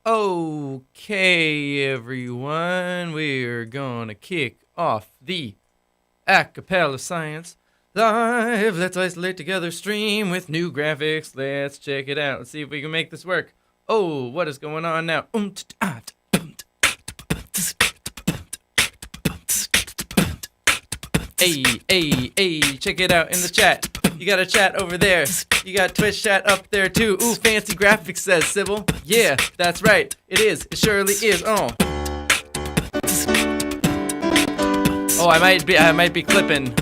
Okay, everyone, we're gonna kick off the Acapella Science Live. Let's isolate together stream with new graphics. Let's check it out. Let's see if we can make this work. Oh, what is going on now? Hey, check it out in the chat. You got a chat over there. You got Twitch chat up there too. Ooh, fancy graphics, says Sybil. Yeah, that's right. It is. It surely is. Oh, I might be clipping.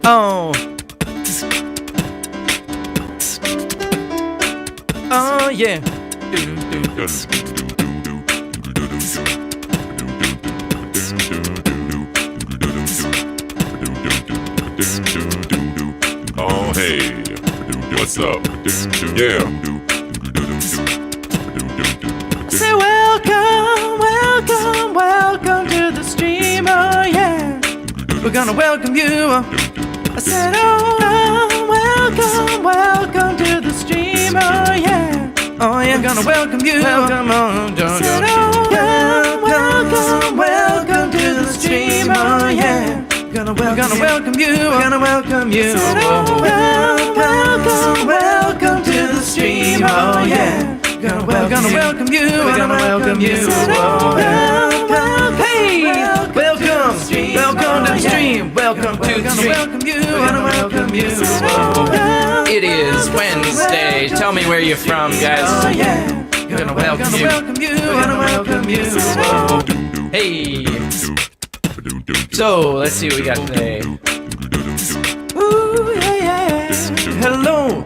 Oh yeah. Oh hey, what's up? Yeah. Say welcome to the stream. Oh yeah, we're gonna welcome you. I said welcome to the stream. Oh yeah, I'm gonna welcome you. Welcome on, welcome to the stream. Oh yeah, gonna welcome you. We're gonna welcome you. Welcome to the stream. Oh yeah, gonna welcome you. We're gonna welcome you. Hey, welcome to the stream. Welcome to the stream. We're gonna welcome you. It is Wednesday. Tell me where you're from, guys. We're gonna welcome you. We're gonna welcome you. Hey. So let's see what we got today. Ooh, yeah. Hello,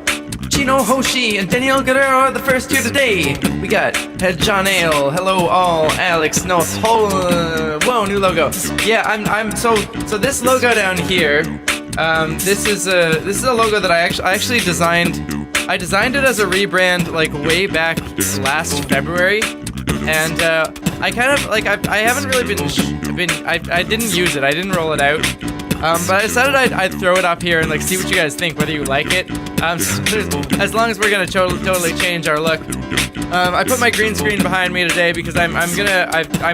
Chino Hoshi and Danielle Guerrero are the first two today. We got John Ale. Hello, all. Alex North. Whoa, new logo. Yeah, I'm so this logo down here. This is a logo that I actually designed. I designed it as a rebrand like way back last February, and I kind of like I haven't really been I didn't use it. I didn't roll it out. But I decided I'd throw it up here and like see what you guys think, whether you like it. As long as we're gonna totally change our look. I put my green screen behind me today because I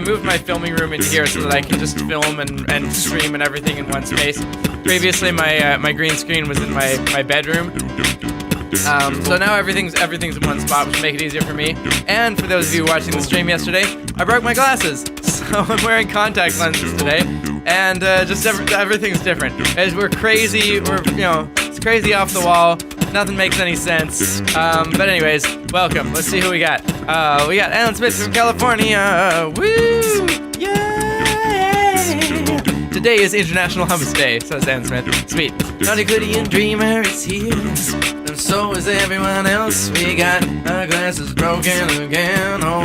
moved my filming room into here so that I can just film and stream and everything in one space. Previously, my green screen was in my bedroom. So now everything's in one spot, which will make it easier for me. And for those of you watching the stream yesterday, I broke my glasses, so I'm wearing contact lenses today. And just everything's different. As we're crazy, it's crazy off the wall. Nothing makes any sense. But anyways, welcome. Let's see who we got. We got Alan Smith from California. Woo! Yay! Today is International Hummus Day, says Alan Smith. Sweet. Non-Euclidean Dreamer is here. And so is everyone else. We got our glasses broken again. Oh,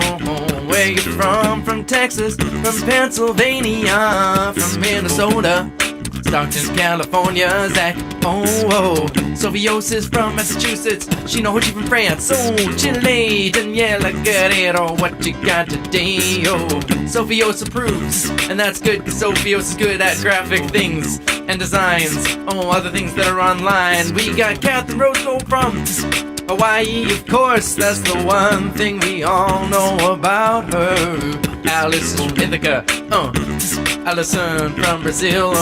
where you from? From Texas, from Pennsylvania, from Minnesota, Stockton, California, Zach. Oh, Sophios from Massachusetts, Chino Hoshi from France. Oh, Chile, Daniela Guerrero, what you got today? Oh, Sophios approves, and that's good, cause Sophios is good at graphic things and designs. Oh, other things that are online. We got Catherine Rosso from Hawaii, of course, that's the one thing we all know about her. Alice is from Ithaca, Allison from Brazil,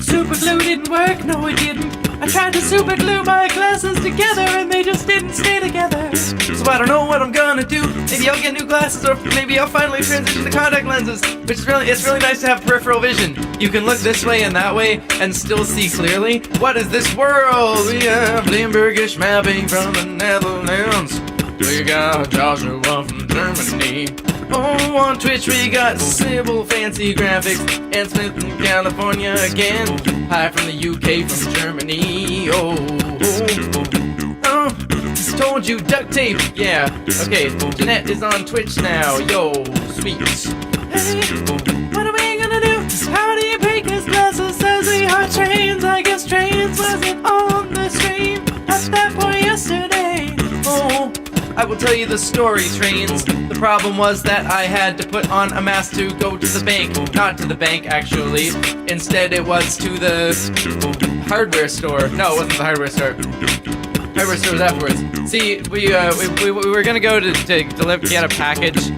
Super glue didn't work, no it didn't. I tried to super glue my glasses together and they just didn't stay together. So I don't know what I'm gonna do. Maybe I'll get new glasses, or maybe I'll finally transition to contact lenses, which is it's really nice to have peripheral vision. You can look this way and that way and still see clearly. What is this world? We have Limburgish mapping from the Netherlands. We got Joshua from Germany. Oh, on Twitch we got Sybil Fancy Graphics and Smith from California again. Hi from the UK, from Germany. Told you, duct tape. Yeah. Okay, Jeanette is on Twitch now. Yo, sweet. Hey, what are we gonna do? How do you break his glasses? Says we are trains. I guess trains wasn't on the stream at that point yesterday. Oh, I will tell you the story, trains. The problem was that I had to put on a mask to go to the bank. Not to the bank, actually. Instead, it was to the hardware store. No, it wasn't the hardware store. Hardware store was afterwards. See, we were gonna go to get a package.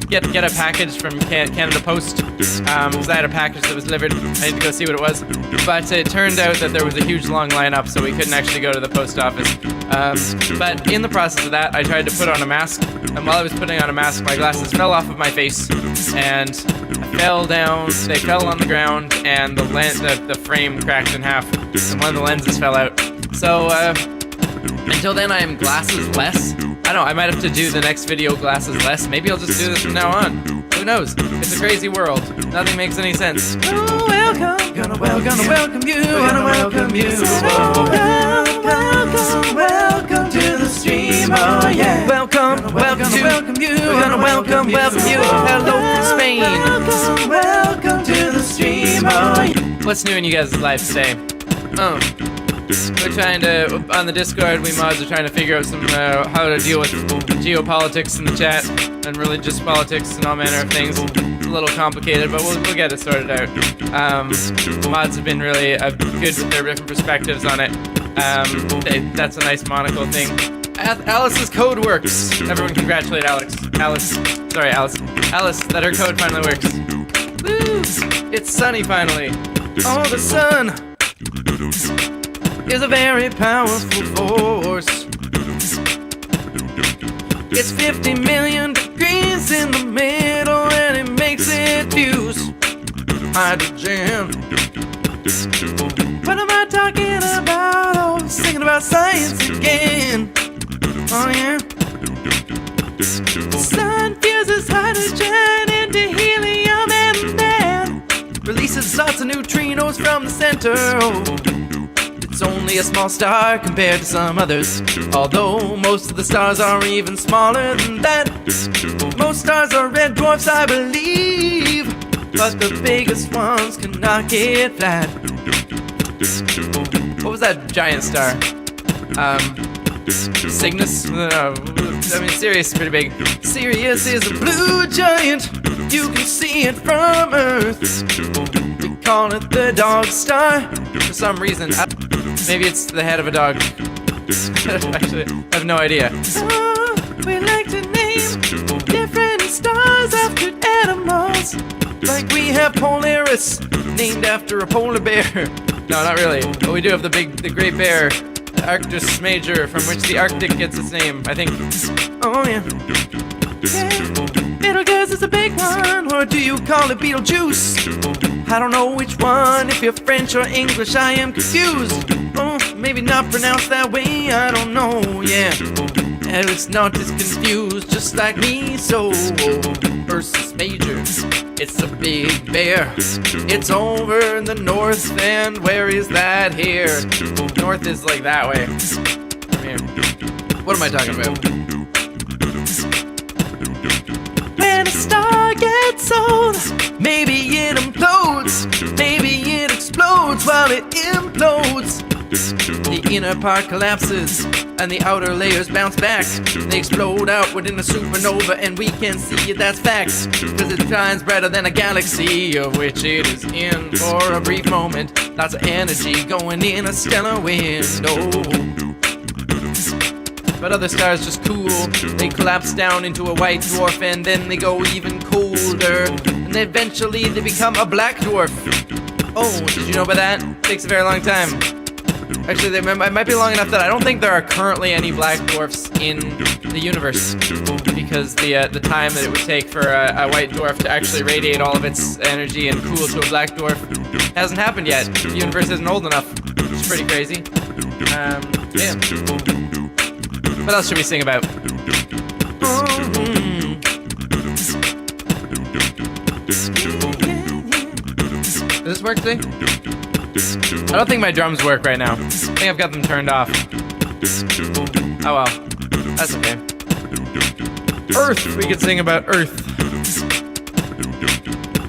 Get a package from Canada Post, because I had a package that was delivered. I had to go see what it was, but it turned out that there was a huge long lineup, so we couldn't actually go to the post office. But in the process of that, I tried to put on a mask, and while I was putting on a mask, my glasses fell off of my face, and I fell down. They fell on the ground, and the frame cracked in half, and one of the lenses fell out. So until then, I am glasses-less. I don't know, I might have to do the next video glasses-less. Maybe I'll just do this from now on. Who knows? It's a crazy world. Nothing makes any sense. Oh, welcome. Gonna welcome you. Gonna welcome you. Welcome to the stream. Oh, yeah. Welcome you. Gonna welcome you. Hello from Spain. Welcome to the stream. Oh, yeah. What's new in you guys' life today? We're trying to, on the Discord, we mods are trying to figure out some, how to deal with geopolitics in the chat, and religious politics and all manner of things. It's a little complicated, but we'll get it sorted out. Mods have been really good with their different perspectives on it. That's a nice monocle thing. Alice's code works. Everyone congratulate Alice, that her code finally works. Woo! It's sunny finally. Oh, the sun is a very powerful force. It's 50 million degrees in the middle, and it makes it fuse hydrogen. What am I talking about? Oh, I was thinking about science again. Oh yeah. The sun fuses hydrogen into helium and then releases lots of neutrinos from the center. Oh, it's only a small star compared to some others, although most of the stars are even smaller than that. Most stars are red dwarfs, I believe, but the biggest ones can knock it flat. What was that giant star? Cygnus? I mean, Sirius is pretty big. Sirius is a blue giant. You can see it from Earth. We call it the dog star for some reason. Maybe it's the head of a dog. Actually, I have no idea. Oh, we like to name different stars after animals. Like we have Polaris, named after a polar bear. No, not really. But we do have the Great Bear, the Arcturus Major, from which the Arctic gets its name, I think. Oh yeah. Betelgeuse is a big one, or do you call it Beetlejuice? I don't know which one. If you're French or English, I am confused. Oh, maybe not pronounced that way, I don't know, yeah. Eric's not as confused, just like me, so Ursus Major, it's a big bear. It's over in the north, and where is that here? North is like that way. From here. What am I talking about? When a star gets old, maybe it implodes, maybe it explodes while it implodes. The inner part collapses and the outer layers bounce back. They explode outward in a supernova, and we can see it, that's facts, because it shines brighter than a galaxy, of which it is in for a brief moment. Lots of energy going in a stellar window. But other stars just cool. They collapse down into a white dwarf, and then they go even colder, and then eventually they become a black dwarf. Oh, did you know about that? It takes a very long time. Actually, it might be long enough that I don't think there are currently any black dwarfs in the universe, because the time that it would take for a white dwarf to actually radiate all of its energy and cool to a black dwarf hasn't happened yet. The universe isn't old enough, which is pretty crazy. Yeah. What else should we sing about? Does this work today? I don't think my drums work right now. I think I've got them turned off. Oh well. That's okay. Earth! We could sing about Earth.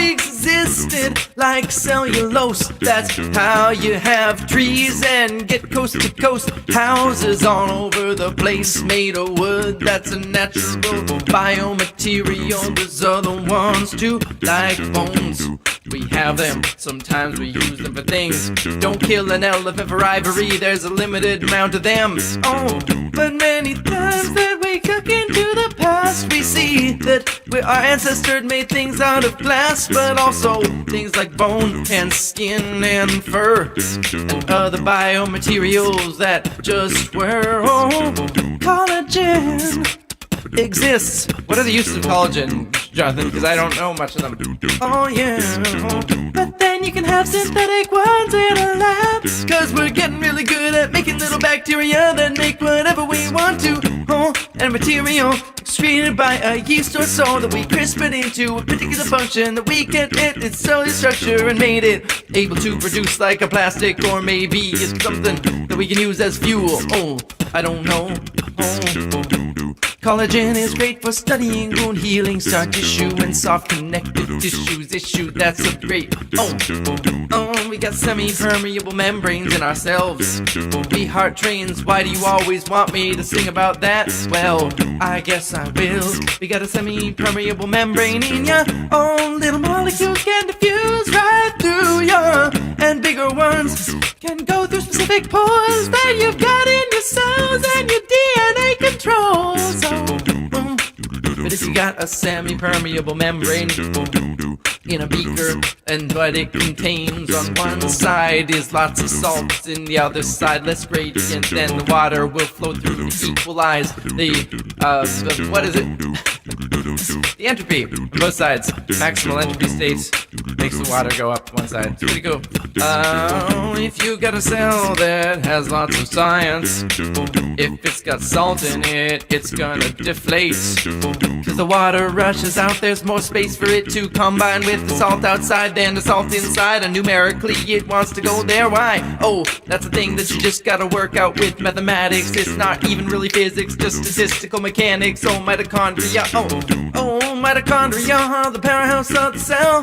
coexisted like cellulose. That's how you have trees and get coast to coast houses all over the place made of wood. That's a natural biomaterial. There's other ones too, like bones. We have them, sometimes we use them for things. Don't kill an elephant for ivory, there's a limited amount of them. Oh, but many times that we look into the past, we see that our ancestors made things out of glass, but also things like bone and skin and fur and other biomaterials that just were. Oh, collagen exists. What are the uses of collagen, Jonathan? Because I don't know much of them. Oh yeah, but then you can have synthetic ones in a lab, cause we're getting really good at making little bacteria that make whatever we want to. Oh, and material excreted by a yeast or so that we crisp it into a particular function that we get its cellular structure and made it able to produce like a plastic, or maybe it's something that we can use as fuel. Oh, I don't know. Oh. Collagen is great for studying wound healing, scar tissue, and soft connective tissues. Issue that's a great. Oh, we got semi-permeable membranes in ourselves. We heart trains. Why do you always want me to sing about that? Well, I guess I will. We got a semi-permeable membrane in ya. Oh, little molecules can diffuse right through ya, and bigger ones can go through specific pores that you've got in your cells and your DNA controls. But if you got a semi-permeable membrane in a beaker, and what it contains on one side is lots of salts, in the other side less gradient, then the water will flow through to equalize the what is it? The entropy on both sides. Maximal entropy states makes the water go up one side. It's pretty cool. If you got a cell that has lots of science, if it's got salt in it, it's gonna deflate. Cause the water rushes out, there's more space for it to combine with the salt outside than the salt inside, and numerically it wants to go there. Why? Oh, that's a thing that you just gotta work out with mathematics. It's not even really physics, just statistical mechanics. Oh, mitochondria. Oh, mitochondria, the powerhouse of the cell.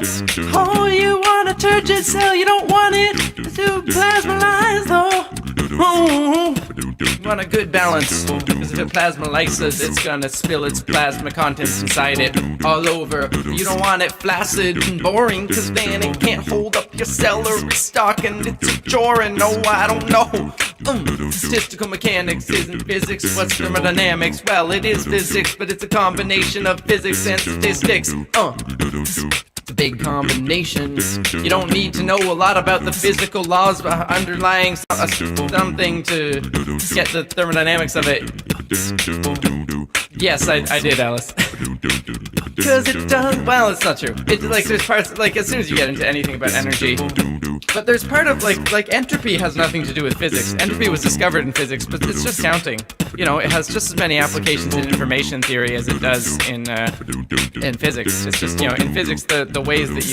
Oh, you want a turgid cell, you don't want it to plasmalize though. Oh, you want a good balance, because if it plasmolyzes, it's gonna spill its plasma contents inside it all over. You don't want it flaccid and boring, cause then it can't hold up your celery stock and it's a chore, and no, I don't know. Statistical mechanics isn't physics, what's thermodynamics? Well, it is physics, but it's a combination of physics and statistics. It's a big combination. You don't need to know a lot about the physical laws underlying something to get the thermodynamics of it. Yes, I did, Alice. Cause it does. Well, it's not true. It like there's parts like as soon as you get into anything about energy, but there's part of like entropy has nothing to do with physics. Entropy was discovered in physics, but it's just counting. You know, it has just as many applications in information theory as it does in physics. It's just, you know, in physics the ways that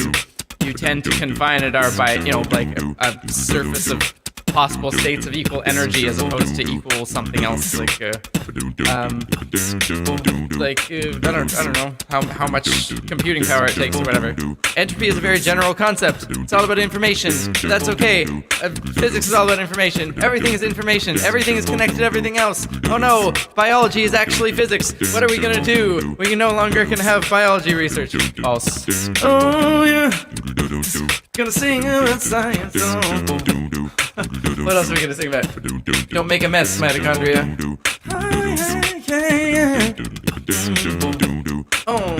you tend to confine it are by, you know, like a surface of possible states of equal energy as opposed to equal something else, like I don't know how much computing power it takes or whatever. Entropy is a very general concept. It's all about information. That's okay. Physics is all about information. Everything is information. Everything is connected to everything else. Oh no, biology is actually physics. What are we gonna do? We no longer can have biology research. False. Oh yeah. Gonna sing about science. Oh. What else are we gonna sing about? Don't make a mess, mitochondria. Oh,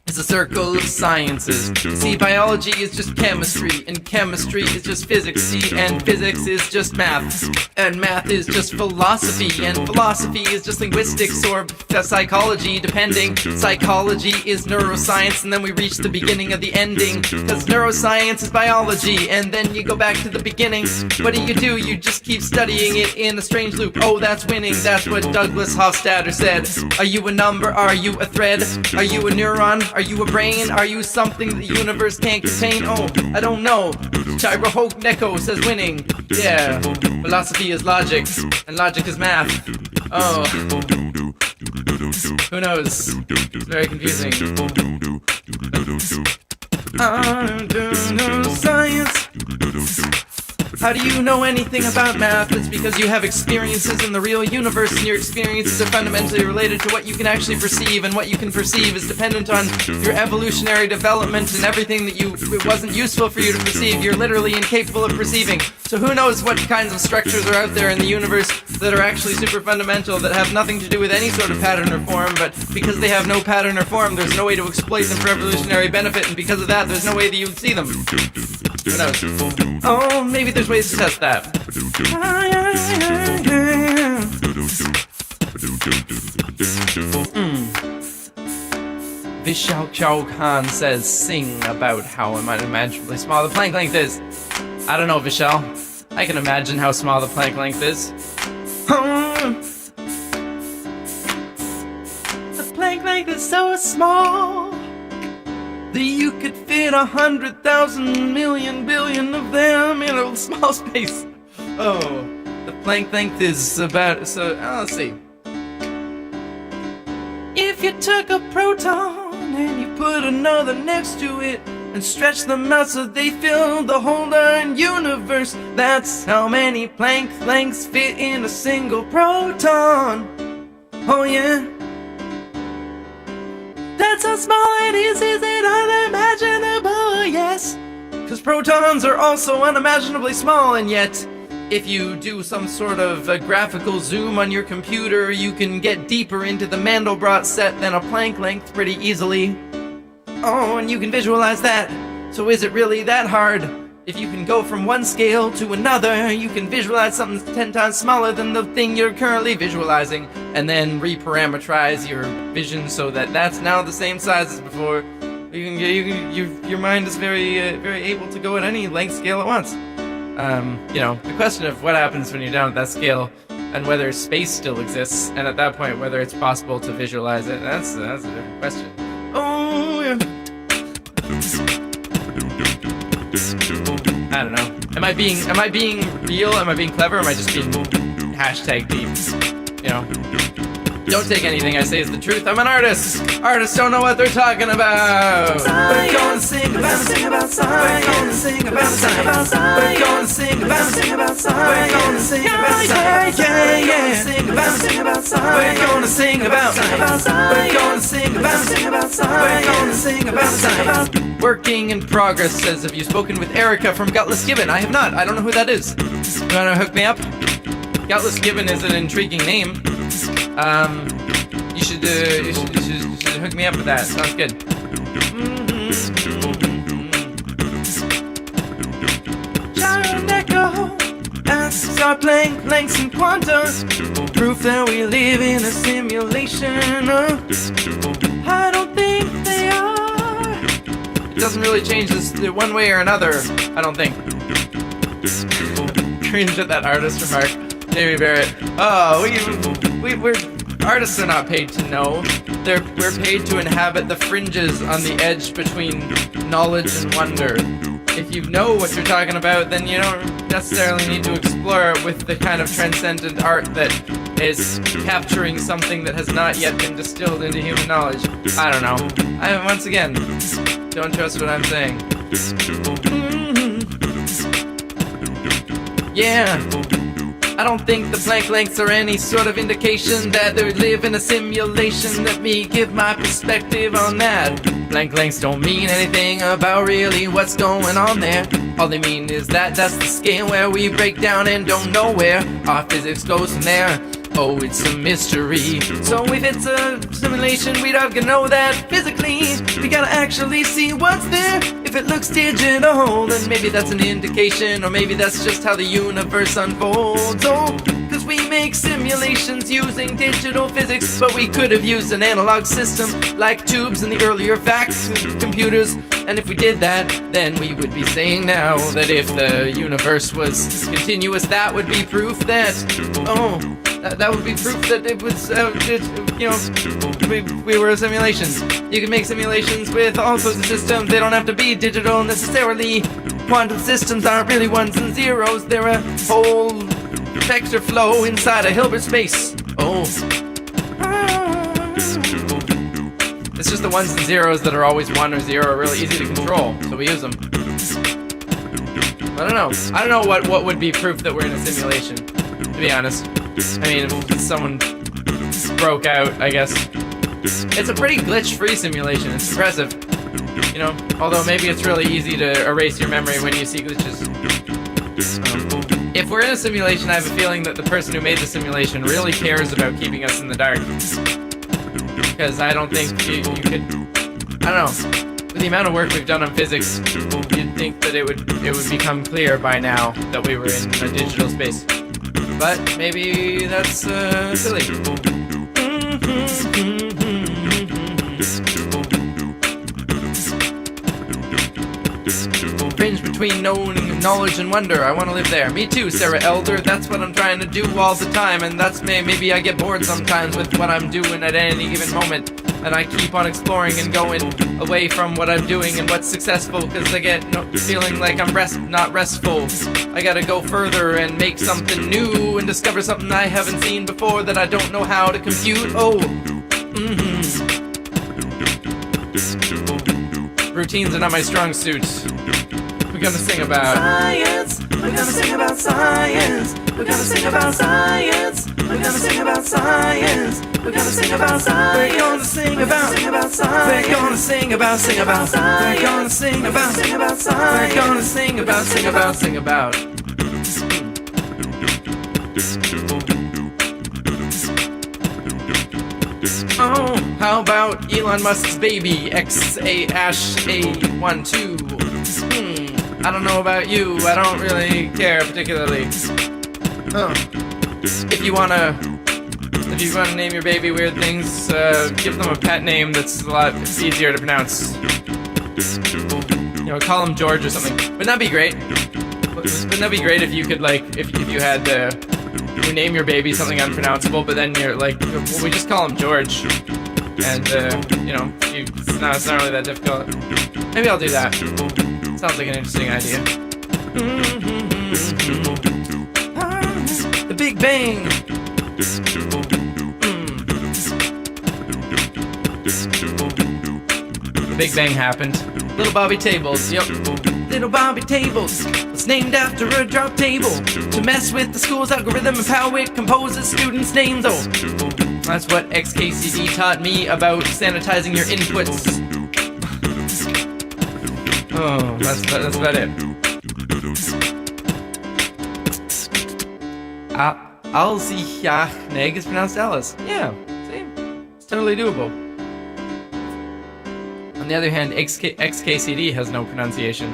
it's a circle of sciences. See, biology is just chemistry, and chemistry is just physics. See, and physics is just math, and math is just philosophy, and philosophy is just linguistics or psychology, depending. Psychology is neuroscience, and then we reach the beginning of the ending, because neuroscience is biology, and then you go back to the beginning. What do? You just keep studying it in a strange loop. Oh, that's winning. That's what Douglas Hofstadter said. Are you a number? Are you a thread? Are you a neuron? Are you a brain? Are you something the universe can't contain? Oh, I don't know. Chiro Hoke Neko says winning. Yeah, philosophy is logic, and logic is math. Oh, who knows? It's very confusing. Science. How do you know anything about math? It's because you have experiences in the real universe, and your experiences are fundamentally related to what you can actually perceive, and what you can perceive is dependent on your evolutionary development, and everything that it wasn't useful for you to perceive, you're literally incapable of perceiving. So who knows what kinds of structures are out there in the universe that are actually super fundamental, that have nothing to do with any sort of pattern or form, but because they have no pattern or form, there's no way to exploit them for evolutionary benefit, and because of that, there's no way that you would see them. Who knows? Oh, maybe there's ways to test that. Vishal Khan says, sing about how unimaginably small the Planck length is. I don't know, Vishal. I can imagine how small the Planck length is. The Planck length is so small that you could fit 100,000 million billion of them in a small space. Oh, the Planck length is about, let's see. If you took a proton and you put another next to it and stretch them out so they fill the whole darn universe, that's how many Planck lengths fit in a single proton. Oh yeah. That's how small it is it unimaginable, yes? Because protons are also unimaginably small, and yet, if you do some sort of a graphical zoom on your computer, you can get deeper into the Mandelbrot set than a Planck length pretty easily. Oh, and you can visualize that. So is it really that hard? If you can go from one scale to another, you can visualize something 10 times smaller than the thing you're currently visualizing, and then reparameterize your vision so that that's now the same size as before. Your mind is very able to go at any length scale at once. The question of what happens when you're down at that scale, and whether space still exists, and at that point whether it's possible to visualize it, that's a different question. Oh yeah. I don't know. Am I being real? Am I being clever? Or am I just being hashtag deep? You know? Don't take anything I say as the truth. I'm an artist. Artists don't know what they're talking about. We're gonna sing about science. We're gonna sing about science. We're gonna sing about science. We're gonna sing about science. Yeah. Sing about science. We're gonna sing about science. We're gonna sing about science. We're gonna sing about science. Working in progress says, have you spoken with Erica from Gutless Gibbon? I have not. I don't know who that is. You wanna hook me up? Gutless Gibbon is an intriguing name. You should hook me up with that. Sounds good. Giant Echo asks, are Planck lengths and quanta proof that we live in a simulation? I don't think they are. It doesn't really change this one way or another, I don't think. Cringe at that artist remark. Jamie Barrett. Oh, we're artists are not paid to know. We're paid to inhabit the fringes on the edge between knowledge and wonder. If you know what you're talking about, then you don't necessarily need to explore it with the kind of transcendent art that is capturing something that has not yet been distilled into human knowledge. I don't know. Once again, don't trust what I'm saying. Yeah. I don't think the Planck lengths are any sort of indication that they live in a simulation. Let me give my perspective on that. Planck lengths don't mean anything about really what's going on there. All they mean is that that's the scale where we break down and don't know where our physics goes from there. Oh, it's a mystery. So if it's a simulation, we don't know that physically. We gotta actually see what's there. If it looks digital, then maybe that's an indication, or maybe that's just how the universe unfolds. Oh, cause we make simulations using digital physics, but we could have used an analog system like tubes in the earlier fax computers. And if we did that, then we would be saying now that if the universe was continuous, that would be proof that, that would be proof that it was, we were simulations. You can make simulations with all sorts of systems. They don't have to be digital necessarily. Quantum systems aren't really ones and zeros. They're a whole vector flow inside a Hilbert space. Oh. It's just the ones and zeros that are always 1 or 0 are really easy to control, so we use them. I don't know. I don't know what would be proof that we're in a simulation, to be honest. I mean, if someone broke out, I guess. It's a pretty glitch-free simulation. It's impressive. You know, although maybe it's really easy to erase your memory when you see glitches. If we're in a simulation, I have a feeling that the person who made the simulation really cares about keeping us in the dark. Because I don't think you could... I don't know. With the amount of work we've done on physics, you'd think that it would become clear by now that we were in a digital space. But maybe that's silly. Range between knowledge and wonder. I want to live there. Me too, Sarah Elder. That's what I'm trying to do all the time, and that's maybe I get bored sometimes with what I'm doing at any given moment, and I keep on exploring and going away from what I'm doing and what's successful, because I get feeling like I'm not restful. I gotta go further and make something new and discover something I haven't seen before that I don't know how to compute. Oh, routines are not my strong suit. We're gonna sing about science. We're gonna sing about science. We're gonna sing about science. We're gonna sing about science. We're gonna sing about science. We're gonna sing about science. We're gonna sing about science. We're gonna sing about science. We're gonna sing about. Oh, how about Elon Musk's baby XA-A12? I don't know about you, I don't really care particularly. If you wanna name your baby weird things, give them a pet name that's a lot easier to pronounce. You know, call him George or something. Wouldn't that be great? Wouldn't that be great if you could, like, if you had you name your baby something unpronounceable, but then you're like, well, we just call him George. And, you know, it's not really that difficult. Maybe I'll do that. Sounds like an interesting idea. The Big Bang! The Big Bang happened. Little Bobby Tables, yep. Little Bobby Tables was named after a drop table to mess with the school's algorithm of how it composes students' names. Oh, that's what XKCD taught me about sanitizing your inputs. Oh, that's about it. Alsichachneg is pronounced Alice. Yeah, see? It's totally doable. On the other hand, XKCD has no pronunciation.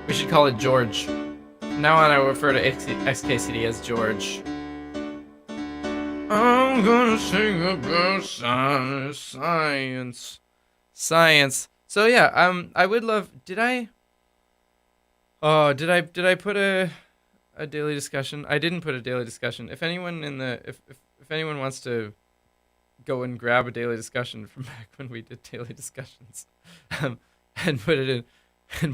We should call it George. From now on, I will refer to XKCD as George. I'm gonna sing about science. So yeah, I would love. Did I put a daily discussion? I didn't put a daily discussion. If anyone if anyone wants to go and grab a daily discussion from back when we did daily discussions, and put it in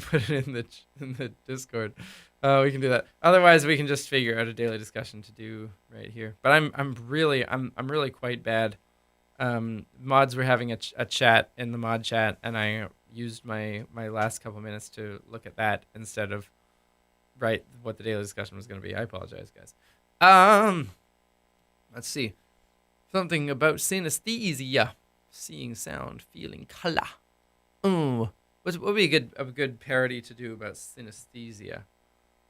the Discord, we can do that. Otherwise, we can just figure out a daily discussion to do right here. But I'm really quite bad. Mods were having a chat in the mod chat, and I used my last couple minutes to look at that instead of write what the daily discussion was going to be. I apologize, guys. Let's see. Something about synesthesia, seeing sound, feeling color. What would be a good parody to do about synesthesia?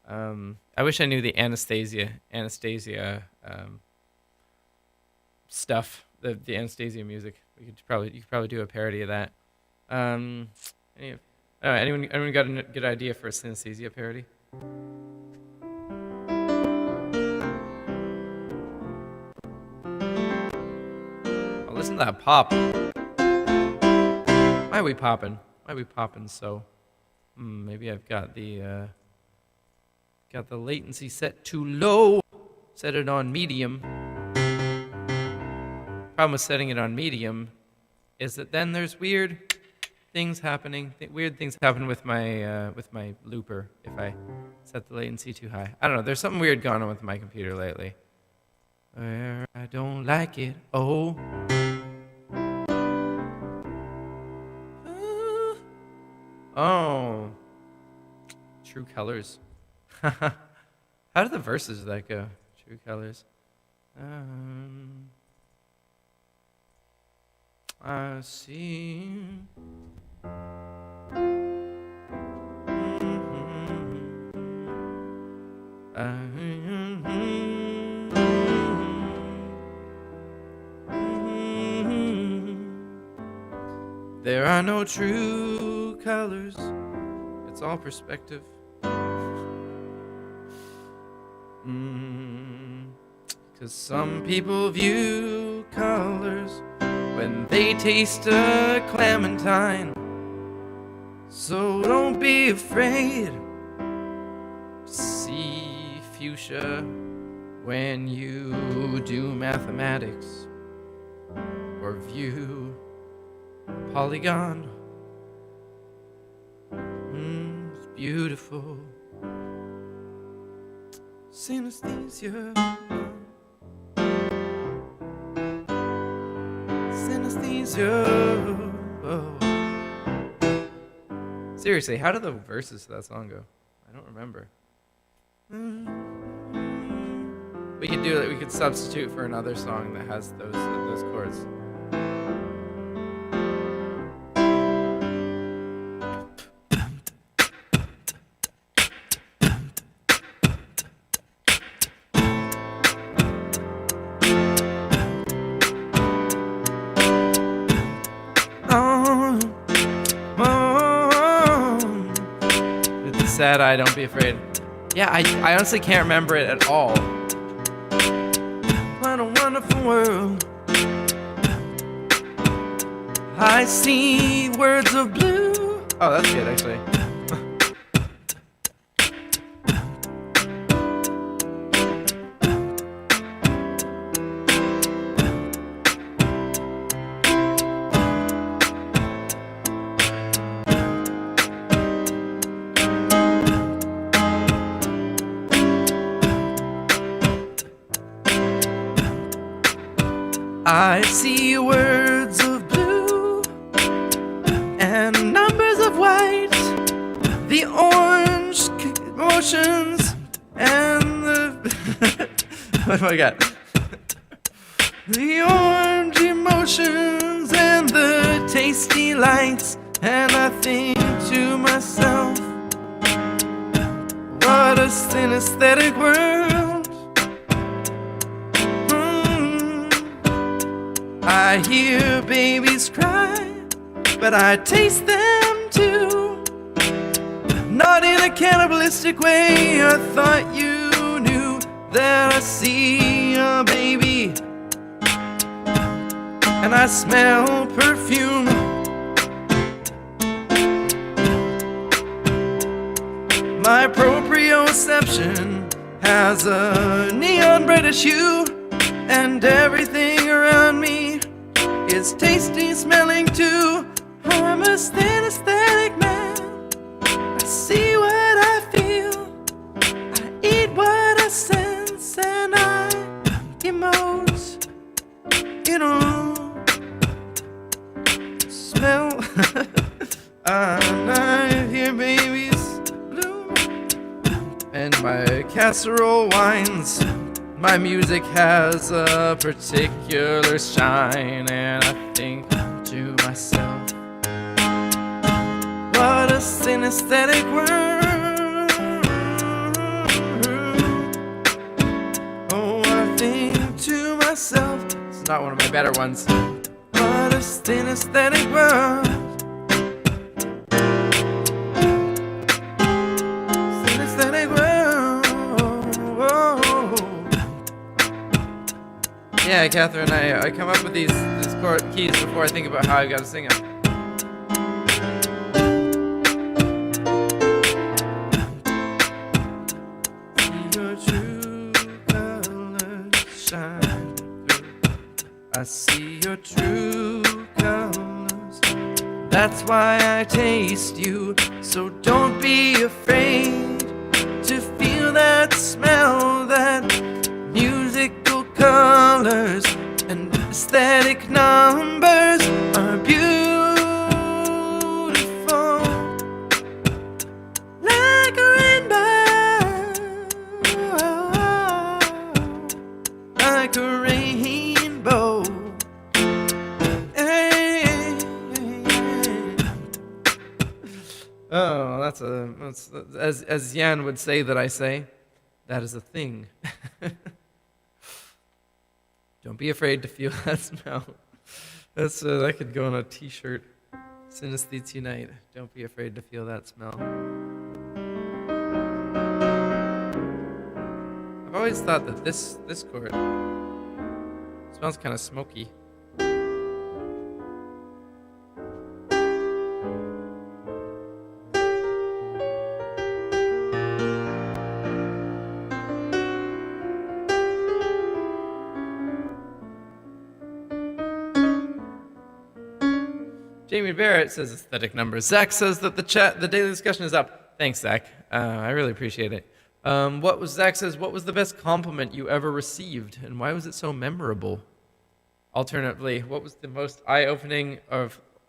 I wish I knew the Anastasia stuff. The Anastasia music. You could probably do a parody of that. Anyone got a good idea for a synesthesia parody? Oh, listen to that pop. Why are we popping? So? Maybe I've got the latency set too low. Set it on medium. Problem with setting it on medium is that then there's weird things happening. Weird things happen with my looper if I set the latency too high. I don't know. There's something weird going on with my computer lately. I don't like it. Oh. Oh. True Colors. How did the verses of that go? True Colors. I see. There are no true colors. It's all perspective. Cause some people view colors when they taste a clementine. So don't be afraid to see fuchsia when you do mathematics or view a polygon. It's beautiful. Synesthesia. Synesthesia. Oh. Seriously, how did the verses to that song go? I don't remember. We could do it. We could substitute for another song that has those chords. Sad Eye, Don't Be Afraid. Yeah, I honestly can't remember it at all. What a wonderful world. I see words of blue. Oh, that's good, actually. I see words of blue and numbers of white, the orange emotions and the what do I got? The orange emotions and the tasty lights, and I think to myself, what a synesthetic world. I hear babies cry, but I taste them too. Not in a cannibalistic way. I thought you knew that I see a baby and I smell perfume. My proprioception has a neon British hue, and everything around me is tasty smelling too. I'm a synesthetic man. I see what I feel. I eat what I sense, and I emote. You know, smell. And I hear babies bloom, and my casserole whines. My music has a particular shine, and I think to myself, what a synesthetic world. Oh, I think to myself, it's not one of my better ones. What a synesthetic world. Synesthetic world. Yeah, Catherine, I come up with these chord keys before I think about how I gotta sing them. See your true colors shine through. I see your true colors. That's why I taste you. So don't be afraid to feel that smell, that musical colors and aesthetic numbers are beautiful. like a rainbow. Hey. Oh, that's as Jan would say that I say, that is a thing. Don't be afraid to feel that smell. That could go on a t-shirt. Synesthetes unite. Don't be afraid to feel that smell. I've always thought that this chord smells kind of smoky. Jamie Barrett says aesthetic numbers. Zach says that the daily discussion is up. Thanks, Zach. I really appreciate it. Zach says, what was the best compliment you ever received, and why was it so memorable? Alternatively, what was the most eye-opening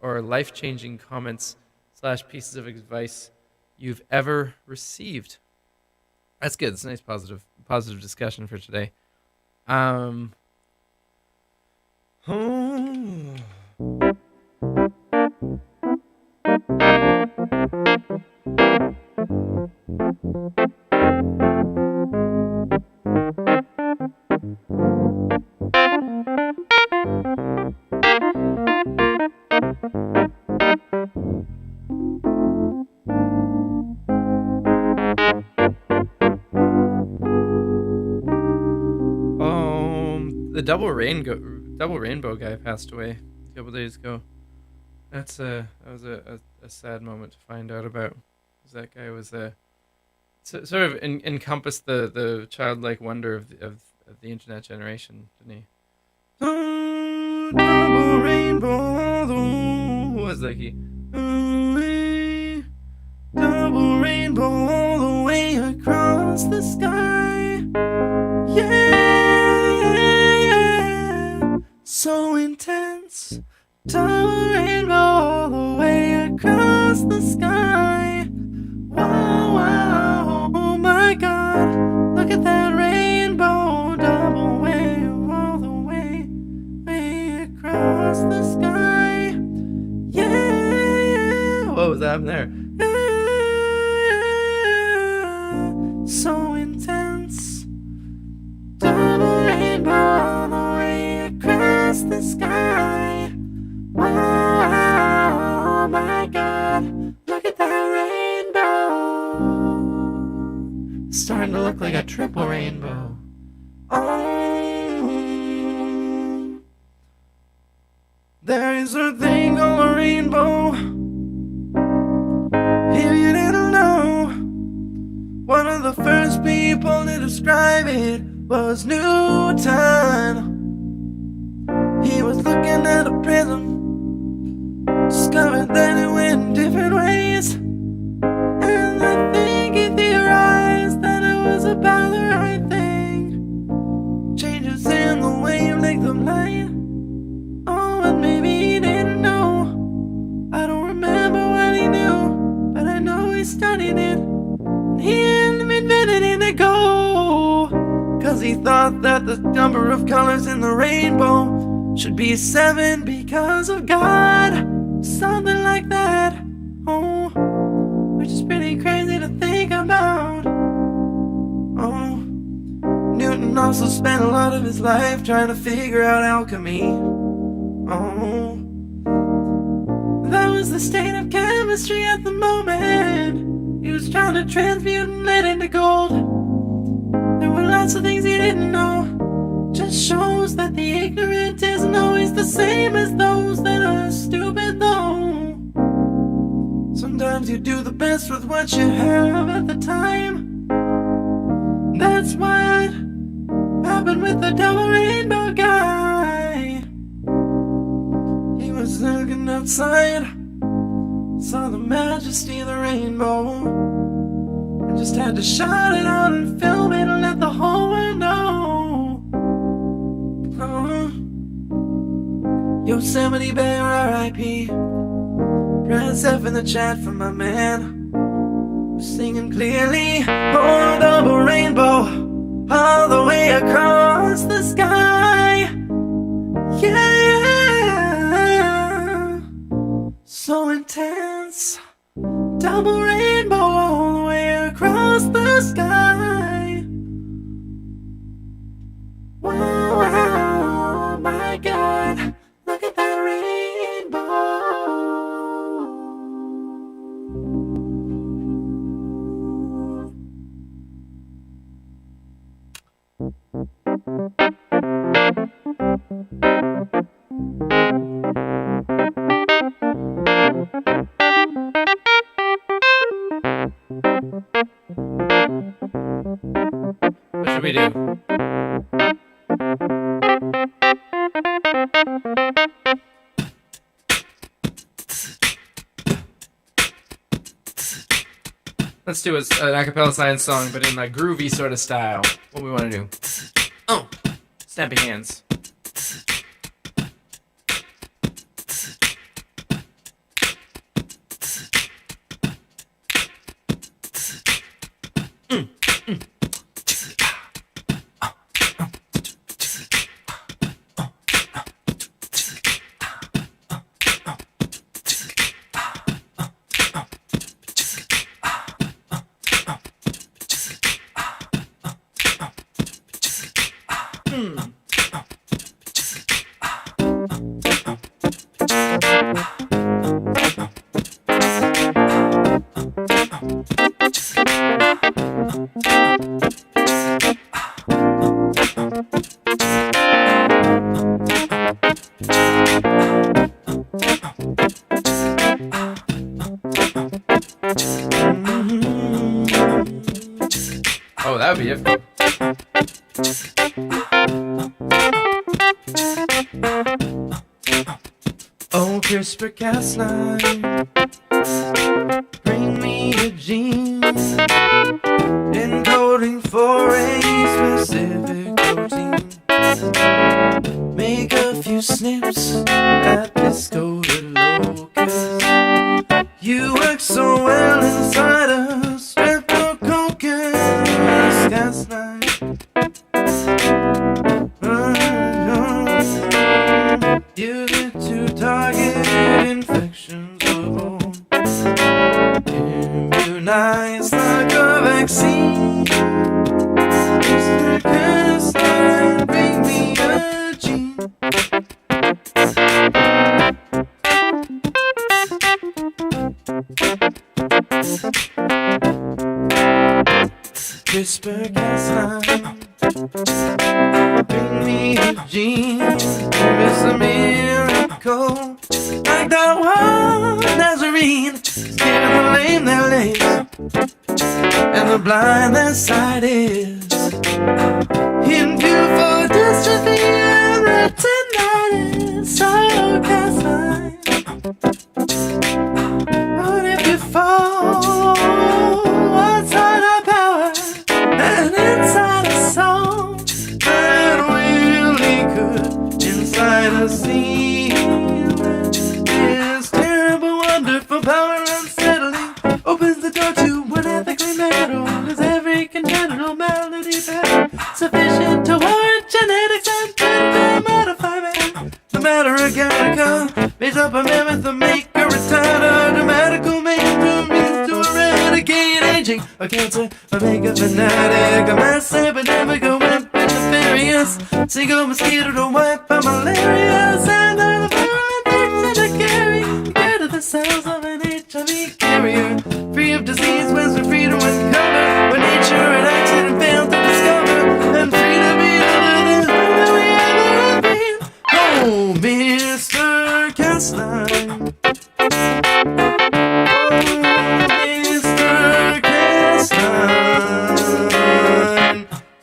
or life-changing comments / pieces of advice you've ever received? That's good. It's a nice positive discussion for today. The double rainbow guy passed away a couple days ago. That was a sad moment to find out about. That guy was sort of encompassed the childlike wonder of the internet generation, didn't he? Double rainbow, what was that key? Double rainbow all the way across the sky. Yeah, so intense. Double rainbow all the way across the sky. Wow, wow, oh my God, look at that rainbow. Double way all the way across the sky. Yeah, what was that there? So intense. Double rainbow all the way across the sky. Wow, oh my God, look at that rainbow. It's starting to look like a triple rainbow. Oh, there is a thing called a rainbow. If you didn't know, one of the first people to describe it was Newton. He was looking at a prism, discovered that it went different ways, and I think he theorized that it was about the right thing. Changes in the wavelength of light. Oh, and maybe he didn't know. I don't remember what he knew, but I know he studied it. He invented indigo, 'cause he thought that the number of colors in the rainbow should be 7 because of God. Something like that. Oh, which is pretty crazy to think about. Oh, Newton also spent a lot of his life trying to figure out alchemy. Oh, that was the state of chemistry at the moment. He was trying to transmute lead into gold. There were lots of things he didn't know. Just shows that the ignorant isn't always the same as those that are stupid, though. Sometimes you do the best with what you have at the time. That's what happened with the double rainbow guy. He was looking outside, saw the majesty of the rainbow, and just had to shout it out and film it and let the whole world know. Yosemite Bear R.I.P. Press F in the chat for my man who's singing clearly. Oh, double rainbow all the way across the sky. double rainbow all the way across the sky. Wow, wow, my God, look at that rainbow. What should we do? Let's do an acapella science song, but in a groovy sort of style. What we want to do? Oh, snappy hands. Oh, that would be difficult. Oh, CRISPR-Cas9, bring me a gene encoding for a specific protein. Make a few snips at this coded locus. You work so well inside a streptococcus. Cas9. Use it to target infections of all. Immunize like a vaccine. CRISPR-Cas9, bring me a gene. CRISPR-Cas9, bring me a gene. It's a miracle, like that one Nazarene, giving the lame their legs, and the blind their sight is. In view for dystrophy and retinitis, so Cas9. What if you fall? What's all our power? And inside a soul that really could, inside a ceiling, this terrible, wonderful power unsettling opens the door to an ethically metal. Is every congenital malady better? Sufficient to warrant genetics and genetically modify man. The matter of Gattaca, raise up a mammoth to make a return. A medical man means to eradicate aging, a cancer, or make a fanatic, a mass epidemic, a web nefarious, single mosquito to wipe out malaria, and the viral infection to carry, get to the cells of an HIV carrier, free of disease, wins for freedom uncovered, when nature and accident failed to discover, and free to be other than we ever have been. Oh, Mr. Cas9.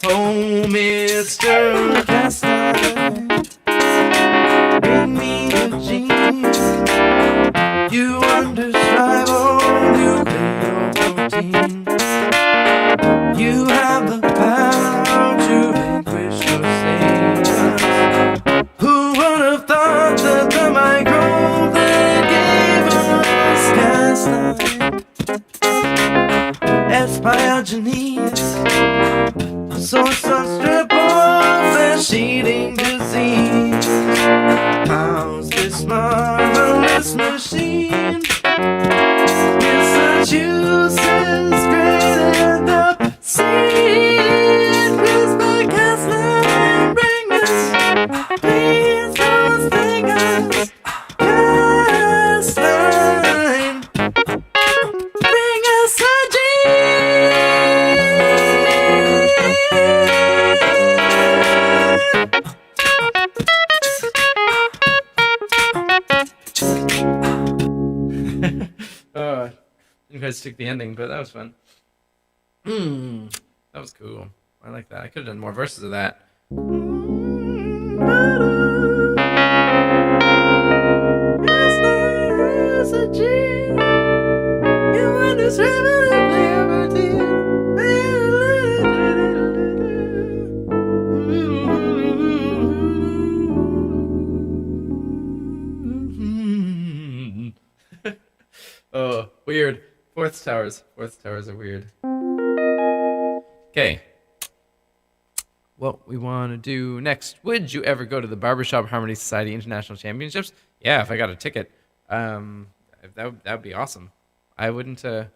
Oh, Mr. Cas9, bring me a gene. You understrive nucleoprotein. You have the power to vanquish your saviors. Who would have thought that the microbe that gave us Cas9, Espiogenes, source of strep, flesh-eating disease. guys took the ending, but that was fun. That was cool. I like that. I could have done more verses of that. Oh, weird. Fourth towers. Fourth towers are weird. Okay. What we want to do next. Would you ever go to the Barbershop Harmony Society International Championships? Yeah, if I got a ticket. That would be awesome. I wouldn't I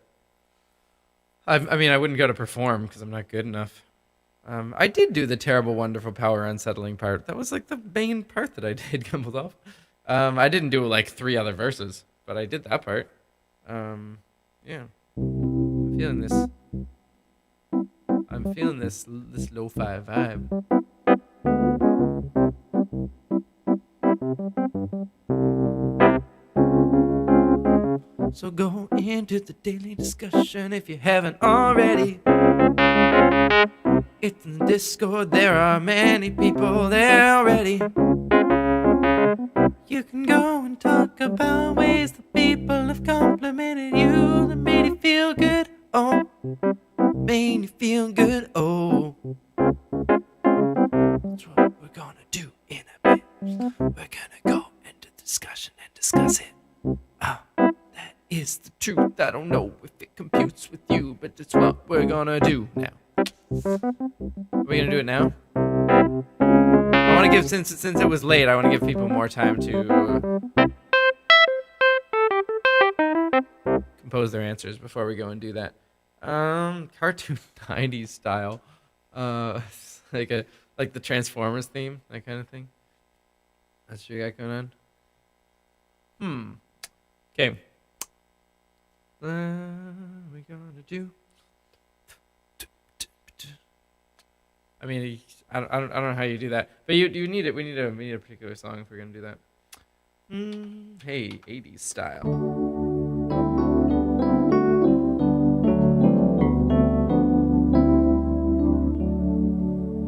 mean I wouldn't go to perform because I'm not good enough. I did do the terrible, wonderful, power unsettling part. That was like the main part that I did, Gumbledolf. I didn't do like 3 other verses, but I did that part. Yeah. I'm feeling this. I'm feeling this lo-fi vibe. So go into the daily discussion if you haven't already. It's in the Discord, there are many people there already. You can go and talk about ways that people have complimented you that made you feel good. Oh, made you feel good. Oh, that's what we're gonna do in a bit. We're gonna go into discussion and discuss it. That is the truth. I don't know if it computes with you, but it's what we're gonna do now. Are we gonna do it now? I want to give, since it was late, I want to give people more time to compose their answers before we go and do that. Cartoon 90s style, like the Transformers theme, that kind of thing. That's what you got going on. Okay. What are we gonna do? I mean, I don't know how you do that, but you need it. We need a particular song if we're gonna do that. Hey, 80s style.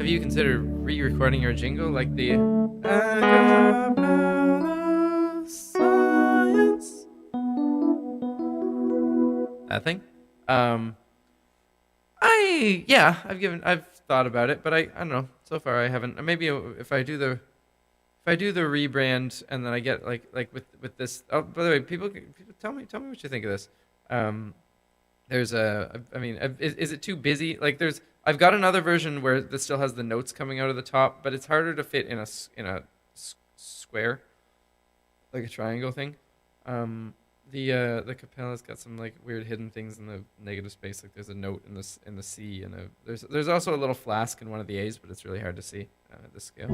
Have you considered re-recording your jingle like the science? That thing? I've thought about it, but I don't know. So far I haven't. Maybe if I do the rebrand and then I get like with this. Oh, by the way, people tell me what you think of this. There's is it too busy? Like I've got another version where this still has the notes coming out of the top, but it's harder to fit in a square, like a triangle thing. The capella's got some like weird hidden things in the negative space. Like there's a note in the C, and there's also a little flask in one of the A's, but it's really hard to see at this scale.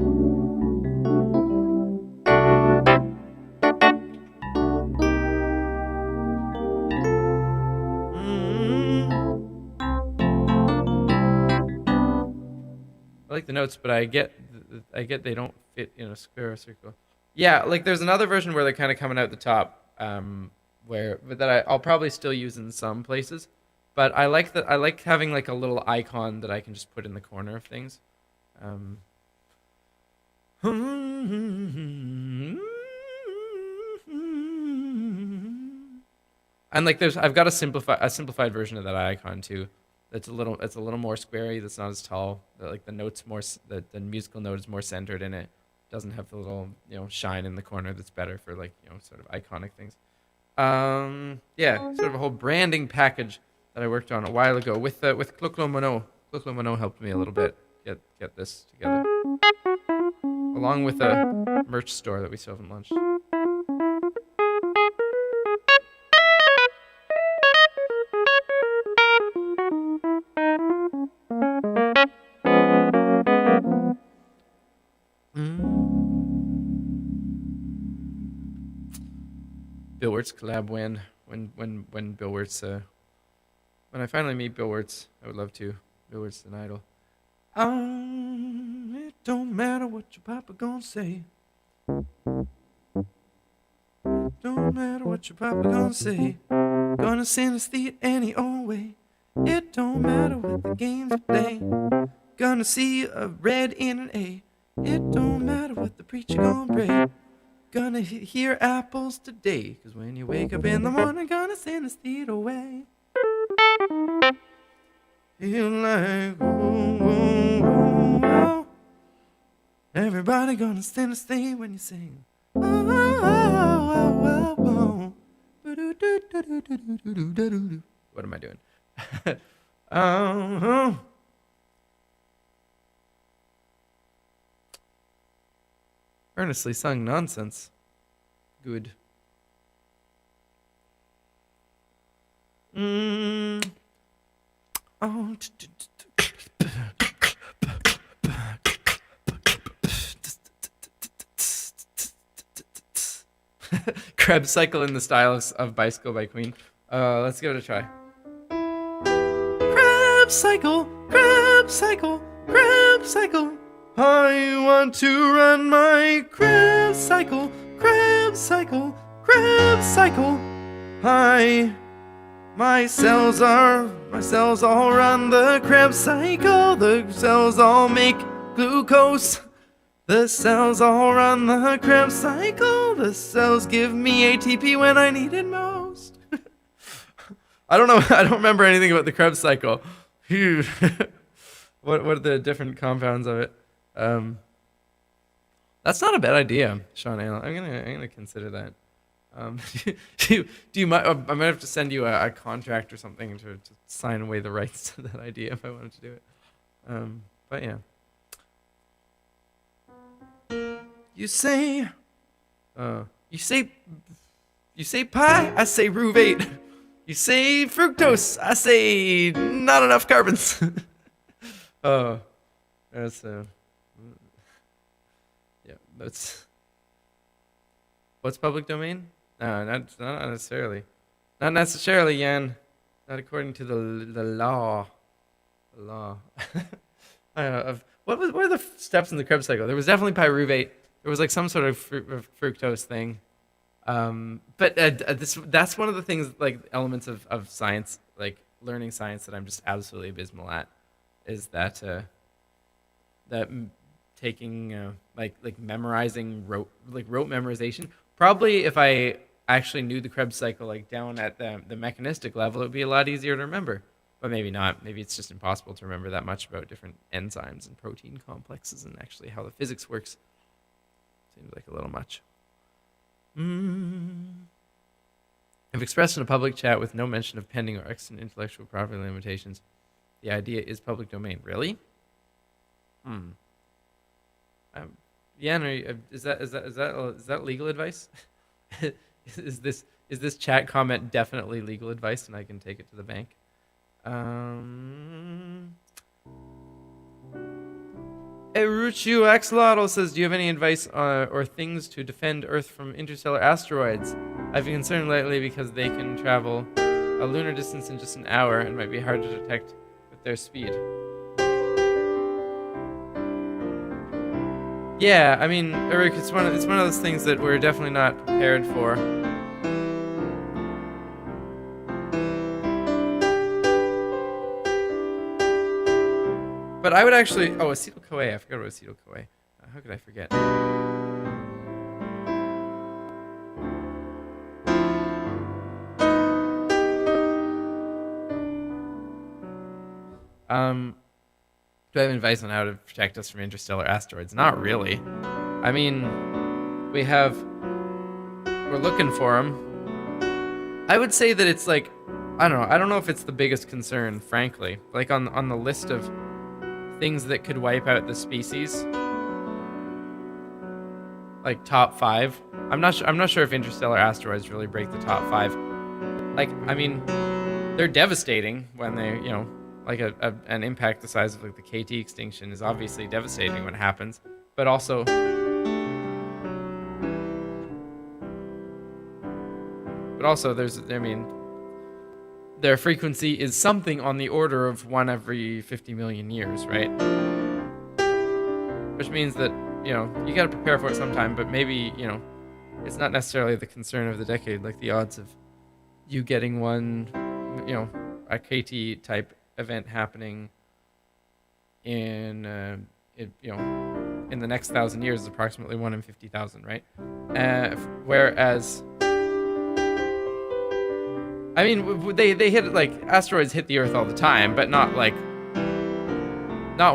I like the notes, but I get they don't fit in a square or circle. Yeah, like there's another version where they're kind of coming out the top. I'll probably still use in some places, but I like having like a little icon that I can just put in the corner of things. And like I've got a simplified version of that icon too. It's a little more squarey. That's not as tall. Like the notes the musical note is more centered in it. Doesn't have the little shine in the corner. That's better for like sort of iconic things. Yeah, sort of a whole branding package that I worked on a while ago with Cloclo Mono. Cloclo Mono helped me a little bit get this together, along with a merch store that we still haven't launched. Bill Wirtz collab when Bill Wirtz when I finally meet Bill Wirtz, I would love to. Bill Wirtz an idol. It don't matter what your papa gonna say. It don't matter what your papa gonna say. Gonna synesthete any old way. It don't matter what the games you play. Gonna see a red in an A. It don't matter what the preacher gonna pray. Gonna hear apples today. Cause when you wake up in the morning, gonna synesthete away. Feel like, oh, oh, oh, oh. Everybody gonna synesthete when you sing. Oh, oh, oh, oh, oh. What am I doing? Earnestly sung nonsense. Good. Oh. Krebs Cycle in the style of Bicycle by Queen. Let's give it a try. Krebs Cycle, Krebs Cycle, Krebs Cycle. I want to run my Krebs Cycle, Krebs Cycle, Krebs Cycle. My cells all run the Krebs cycle. The cells all make glucose. The cells all run the Krebs cycle. The cells give me ATP when I need it most. I don't know. I don't remember anything about the Krebs cycle. What are the different compounds of it? That's not a bad idea, Sean Allen. I'm gonna consider that. Do you mind? I might have to send you a contract or something to sign away the rights to that idea if I wanted to do it. But yeah. You say pie, I say ruvate. You say fructose, I say not enough carbons. Oh, that's yeah, that's what's public domain? No, not necessarily. Not necessarily, Yan. Not according to the law. The law. I don't know. What are the steps in the Krebs cycle? There was definitely pyruvate. There was like some sort of fructose thing. But that's one of the things, like elements of science, like learning science, that I'm just absolutely abysmal at, is that taking like memorizing rote memorization. Probably if I actually knew the Krebs cycle like down at the mechanistic level, it would be a lot easier to remember. But maybe not. Maybe it's just impossible to remember that much about different enzymes and protein complexes and actually how the physics works. Seems like a little much. If expressed in a public chat with no mention of pending or extant intellectual property limitations, the idea is public domain. Really? Yan, is that legal advice? is this chat comment definitely legal advice, and I can take it to the bank? Eruchu Axolotl says, do you have any advice or things to defend Earth from interstellar asteroids? I've been concerned lately because they can travel a lunar distance in just an hour and might be hard to detect with their speed. Yeah, I mean, Uruk, it's one of those things that we're definitely not prepared for. But I would actually... Oh, acetyl-CoA. I forgot about acetyl-CoA. How could I forget? Do I have advice on how to protect us from interstellar asteroids? Not really. I mean, we're looking for them. I would say that it's like... I don't know if it's the biggest concern, frankly. Like on the list of things that could wipe out the species, like top 5. I'm not sure if interstellar asteroids really break the top 5. Like, I mean, they're devastating when they, like an impact the size of like the KT extinction is obviously devastating when it happens, but also their frequency is something on the order of 1 every 50 million years, right? Which means that, you got to prepare for it sometime, but maybe, it's not necessarily the concern of the decade, like the odds of, you getting one, a KT type event happening in in the next 1,000 years is approximately 1 in 50,000, right? Whereas, I mean, they hit, like, asteroids hit the Earth all the time, but not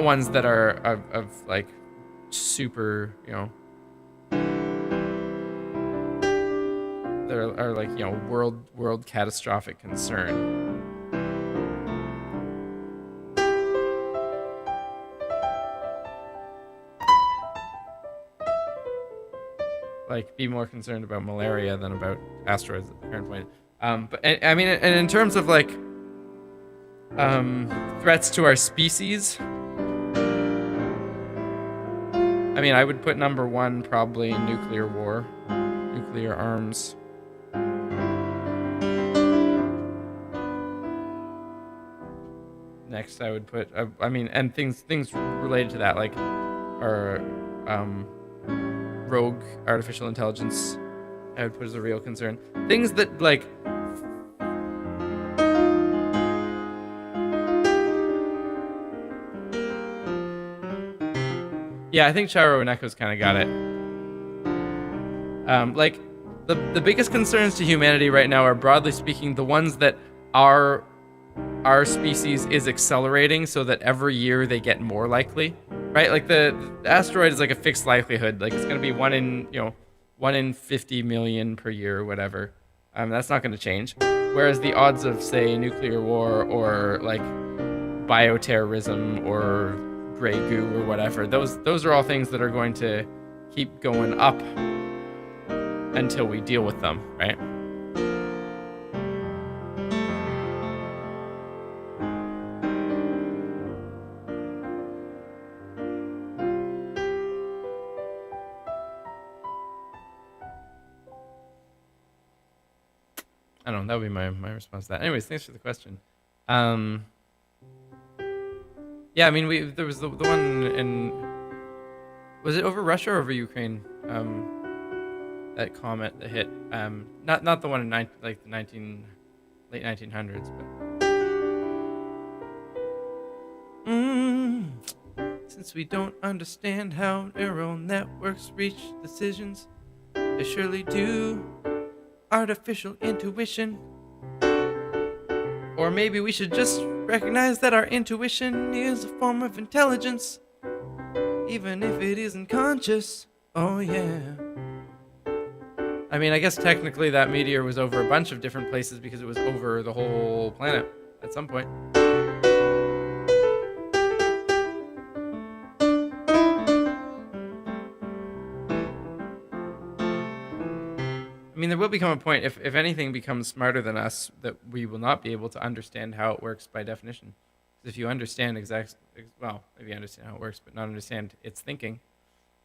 ones that are of like super, that are like, world catastrophic concern. Like, be more concerned about malaria than about asteroids at the current point. But I mean, and in terms of like threats to our species, I mean, I would put number 1 probably nuclear war, nuclear arms. Next, I would put, I mean, and things related to that, like, are rogue artificial intelligence, I would put as a real concern. Things that, like, yeah, I think Chiro and Echo's kind of got it. Like, the biggest concerns to humanity right now are, broadly speaking, the ones that our species is accelerating, so that every year they get more likely, right? Like, the asteroid is like a fixed likelihood. Like, it's going to be 1 in 50 million per year or whatever. That's not going to change. Whereas the odds of, say, nuclear war or like bioterrorism or gray goo or whatever, those are all things that are going to keep going up until we deal with them, right? I don't know, that would be my response to that. Anyways, thanks for the question. Yeah, I mean, there was the one in, was it over Russia or over Ukraine? That comet that hit, not the one in late 1900s, but since we don't understand how neural networks reach decisions, they surely do artificial intuition. Or maybe we should just recognize that our intuition is a form of intelligence, even if it isn't conscious. Oh yeah. I mean, I guess technically that meteor was over a bunch of different places because it was over the whole planet at some point. I mean, there will become a point, if anything becomes smarter than us, that we will not be able to understand how it works by definition. Because if you understand maybe understand how it works, but not understand its thinking.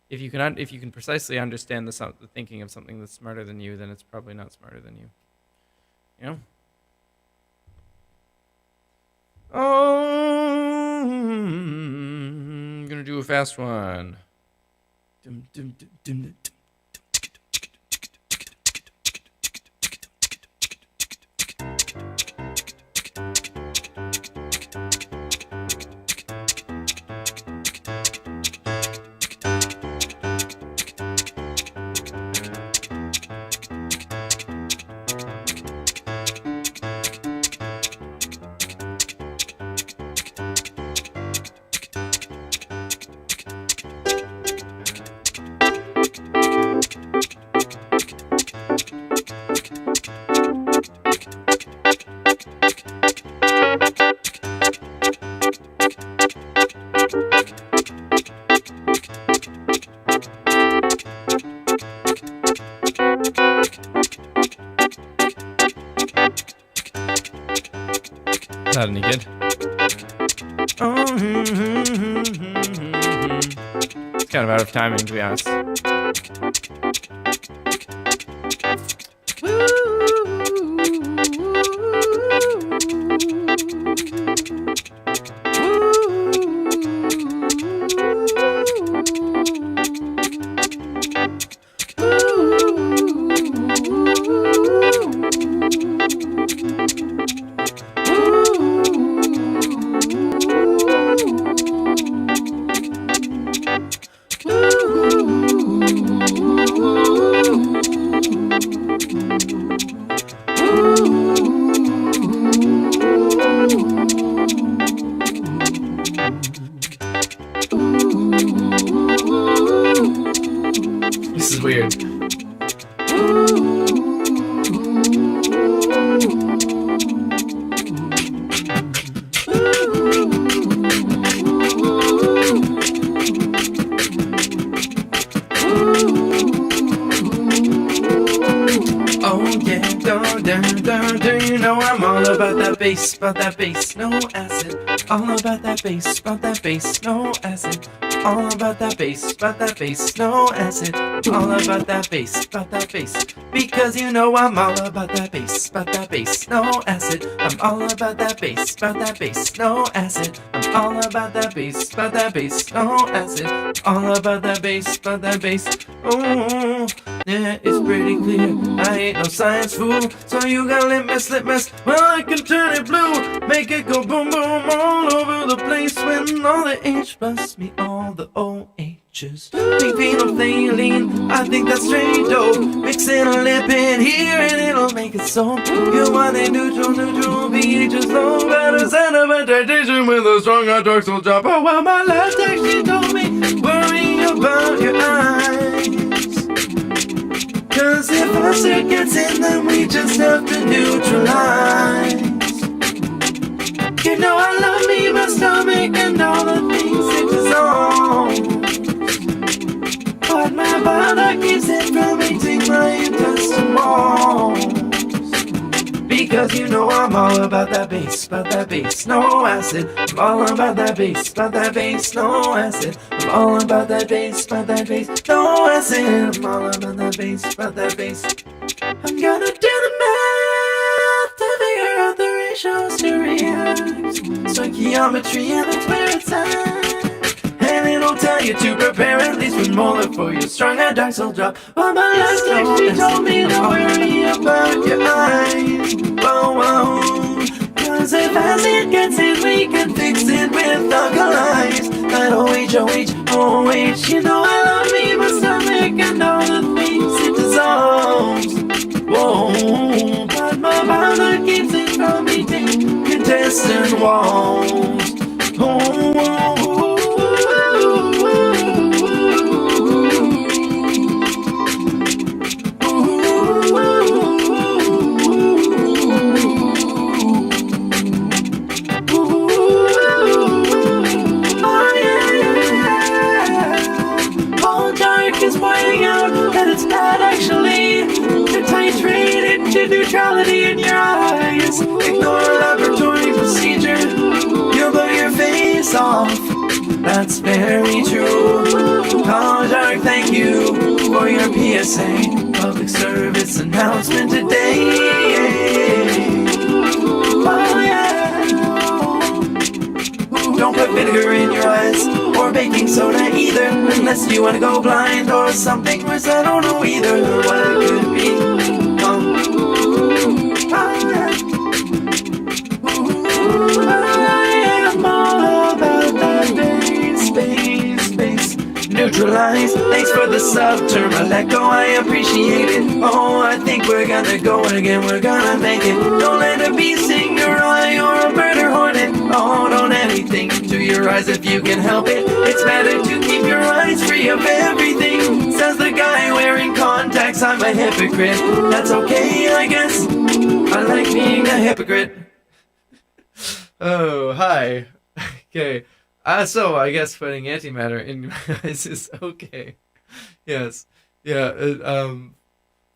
If you can precisely understand the thinking of something that's smarter than you, then it's probably not smarter than you. You know? Oh, I'm gonna do a fast one. Dum, dum, dum, dum, dum. Not any good. It's kind of out of timing, to be honest. is weird. Oh yeah, do you know I'm all about that bass, no acid. All about that bass, no acid. All about that bass, no acid. All about that bass. Because you know I'm all about that bass, no acid. I'm all about that bass, no acid. I'm all about that bass, no acid. All about that bass. Oh, yeah, it's pretty clear. I ain't no science fool, so you got litmus. Well, I can turn it blue, make it go boom boom all over the place. When all the H plus meet all the OHs. Pink phenolphthalein, I think that's straight dope. Mix in a lipid here and it'll make it so. You want a neutral pH is low. Better set up a titration with a strong hydroxyl drop. Oh well, my last text she told me, worry about your eyes. Cause if acid gets in, then we just have to neutralize. You know I love me, my stomach, and all the things it dissolves. But my body keeps it from eating my intestine walls. Because you know I'm all about that bass, no acid. I'm all about that bass, no acid. I'm all about that bass, no acid. I'm all about that bass. I'm gonna do the math to figure out the ratios to react. Stoichiometry and that's where it's at. And it'll tell you to prepare at least 1 molar for your strong hydroxyl drop. Well, my last text she told me to worry about your eyes. Whoa. Cause if acid gets in, we can fix it with alkalis. That OH, you know I love me, my stomach, and all the things it dissolves. Whoa, but my body keeps it from eating intestine walls. Neutrality in your eyes. Ignore a laboratory procedure. You'll blow your face off. That's very true. Oh, Dark, thank you for your PSA public service announcement today. Oh yeah. Don't put vinegar in your eyes or baking soda either, unless you want to go blind or something worse. I don't know either what it could be. Neutralize. Thanks for the sub term, I let go, I appreciate it. Oh, I think we're gonna go again, we're gonna make it. Don't let a bee sting your eye or a bird or hornet. Oh, don't anything to your eyes if you can help it. It's better to keep your eyes free of everything. Says the guy wearing contacts, I'm a hypocrite. That's okay, I guess. I like being a hypocrite. Oh, hi. Okay. So I guess putting antimatter in your eyes is okay. Yes. Yeah.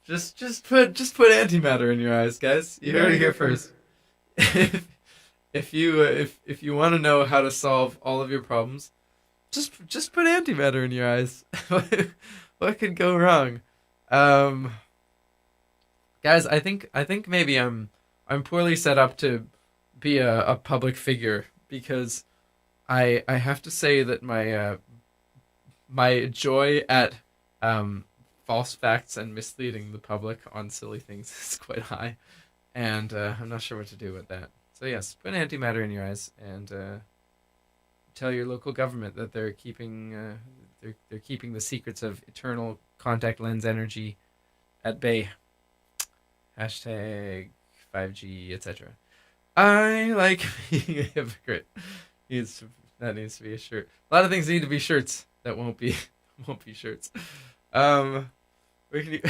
Just put antimatter in your eyes, guys. You heard it here first. If you want to know how to solve all of your problems, just put antimatter in your eyes. What could go wrong? Guys, I think maybe I'm poorly set up to be a public figure, because I have to say that my joy at false facts and misleading the public on silly things is quite high, and I'm not sure what to do with that. So yes, put antimatter in your eyes and tell your local government that they're keeping the secrets of eternal contact lens energy at bay. Hashtag 5G, etc. I like being a hypocrite. That needs to be a shirt. A lot of things need to be shirts that won't be shirts. Where can you?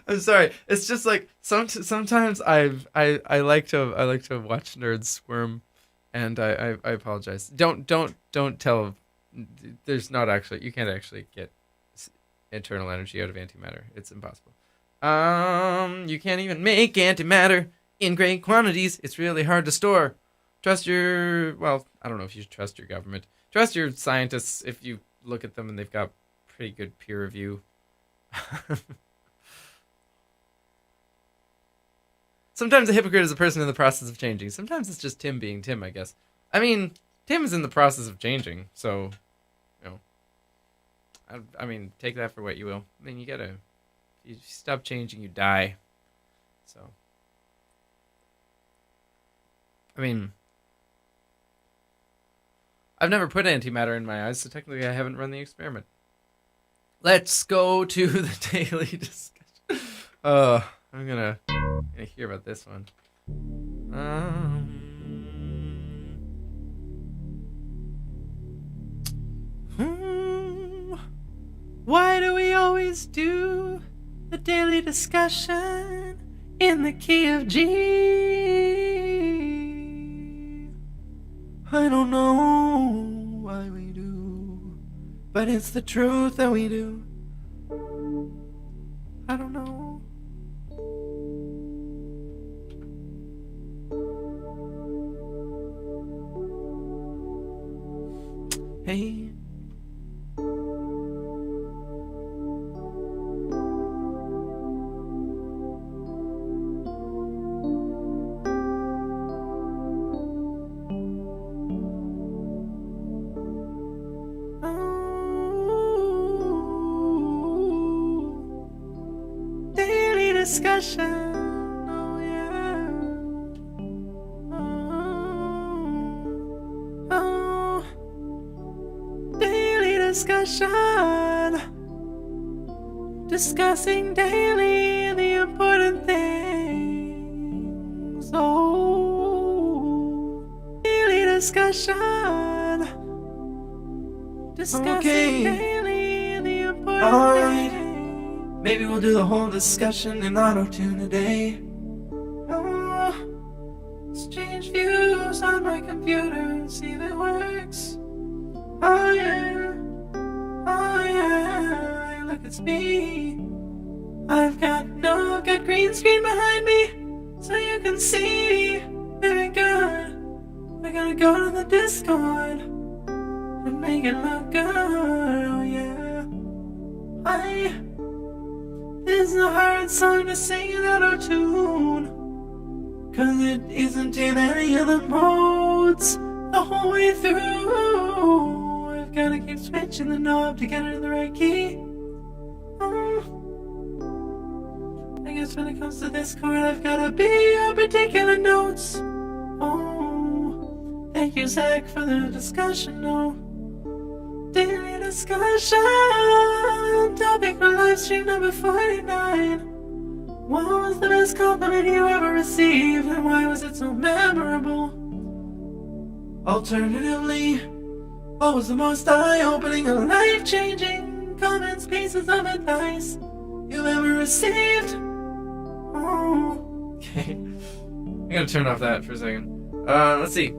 I'm sorry. It's just like sometimes I like to watch nerds squirm, and I apologize. Don't tell. There's not actually, you can't actually get internal energy out of antimatter. It's impossible. You can't even make antimatter in great quantities. It's really hard to store. Trust your, well, I don't know if you should trust your government. Trust your scientists if you look at them and they've got pretty good peer review. Sometimes a hypocrite is a person in the process of changing. Sometimes it's just Tim being Tim, I guess. I mean, Tim is in the process of changing, so, you know. I mean, take that for what you will. I mean, you stop changing, you die. So, I mean, I've never put antimatter in my eyes, so technically I haven't run the experiment. Let's go to the daily discussion. I'm gonna hear about this one. Why do we always do the daily discussion in the key of G? I don't know why we do, but it's the truth that we do. I don't know. Hey. Daily discussion. Oh yeah. Oh. Daily discussion. Discussing daily the important things. Oh. Daily discussion. Discussing daily the important things. Maybe we'll do the whole discussion in auto-tune today. Oh, exchange views on my computer and see if it works. Oh yeah, oh yeah, look, it's me. I've got green screen behind me, so you can see. Very good. We're gonna go to the Discord and make it look good. Oh yeah. This is a hard song to sing in auto-tune, 'cause it isn't in any of the modes the whole way through. I've gotta keep switching the knob to get it in the right key. I guess when it comes to this chord, I've gotta be on particular notes. Oh, thank you, Zach, for the discussion. Oh, daily discussion. Topic for live stream number 49. What was the best compliment you ever received, and why was it so memorable? Alternatively, what was the most eye-opening and life-changing comments, pieces of advice you ever received? Oh, okay. I'm gonna turn off that for a second. Let's see.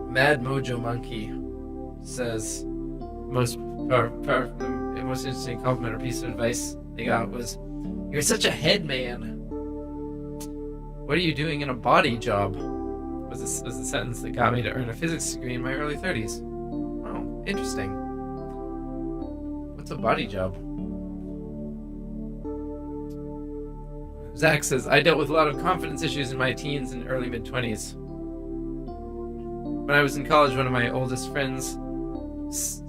Mad Mojo Monkey says the most interesting compliment or piece of advice they got was, "You're such a head man. What are you doing in a body job?" Was the sentence that got me to earn a physics degree in my early 30s. Oh, interesting. What's a body job? Zach says, "I dealt with a lot of confidence issues in my teens and early mid-20s. When I was in college, one of my oldest friends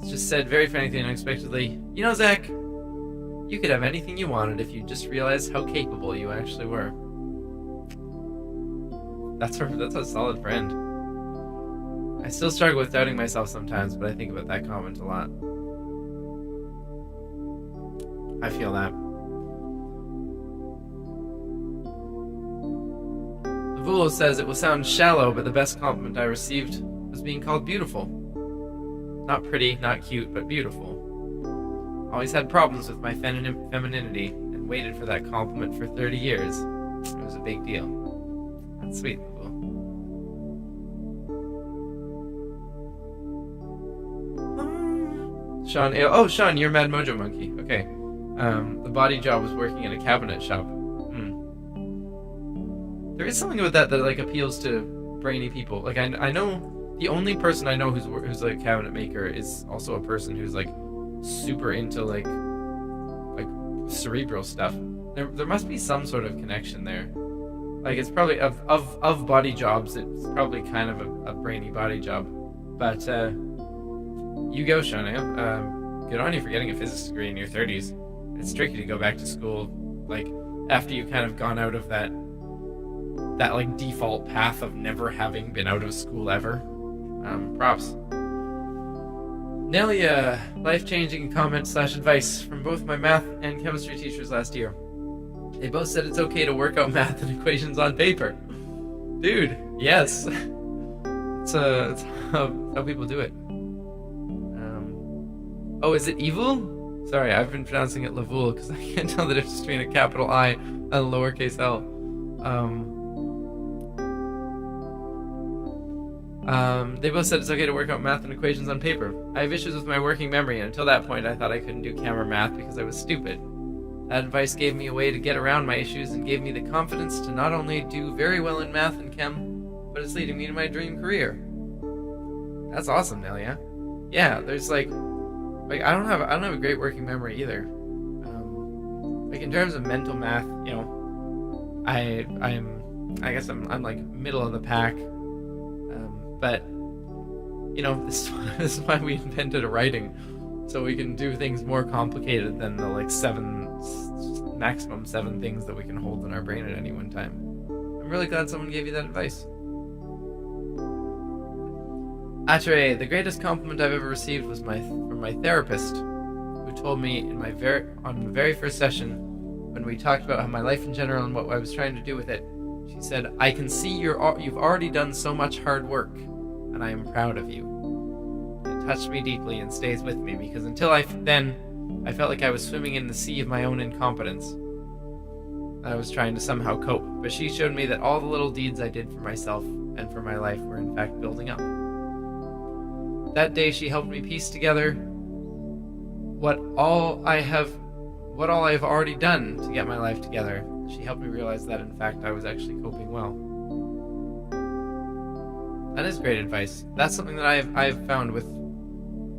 just said very frankly and unexpectedly, 'You know, Zach, you could have anything you wanted if you just realized how capable you actually were.'" That's a solid friend. I still struggle with doubting myself sometimes, but I think about that comment a lot. I feel that. Vulo says, "It will sound shallow, but the best compliment I received was being called beautiful. Not pretty, not cute, but beautiful. Always had problems with my femininity and waited for that compliment for 30 years. It was a big deal. That's sweet, Lavul. Sean, Sean, you're Mad Mojo Monkey. Okay. The body job was working in a cabinet shop. There is something about that like appeals to brainy people. Like I know the only person I know who's like a cabinet maker is also a person who's like super into like cerebral stuff. There must be some sort of connection there. Like it's probably of body jobs. It's probably kind of a brainy body job. But you go, Shania. Good on you for getting a physics degree in your 30s. It's tricky to go back to school like after you've kind of gone out of that like default path of never having been out of school ever. Props. Nelly, life-changing comment / advice from both my math and chemistry teachers last year. They both said it's okay to work out math and equations on paper. Dude, yes. It's how people do it. Oh, is it evil? Sorry, I've been pronouncing it Lavul because I can't tell the difference between a capital I and a lowercase l. They both said it's okay to work out math and equations on paper. I have issues with my working memory, and until that point I thought I couldn't do chem or math because I was stupid. That advice gave me a way to get around my issues and gave me the confidence to not only do very well in math and chem, but it's leading me to my dream career. That's awesome, Nelia. Yeah, there's like I don't have a great working memory either. Like in terms of mental math, you know, I guess I'm like middle of the pack. But you know, this is why we invented a writing, so we can do things more complicated than the like maximum seven things that we can hold in our brain at any one time. I'm really glad someone gave you that advice. Atre, the greatest compliment I've ever received was from my therapist, who told me on the very first session when we talked about how my life in general and what I was trying to do with it. She said, "I can see you've already done so much hard work, and I am proud of you." It touched me deeply and stays with me because until then, I felt like I was swimming in the sea of my own incompetence. I was trying to somehow cope, but she showed me that all the little deeds I did for myself and for my life were in fact building up. That day, she helped me piece together what all I have already done to get my life together. She helped me realize that, in fact, I was actually coping well. That is great advice. That's something that I've found with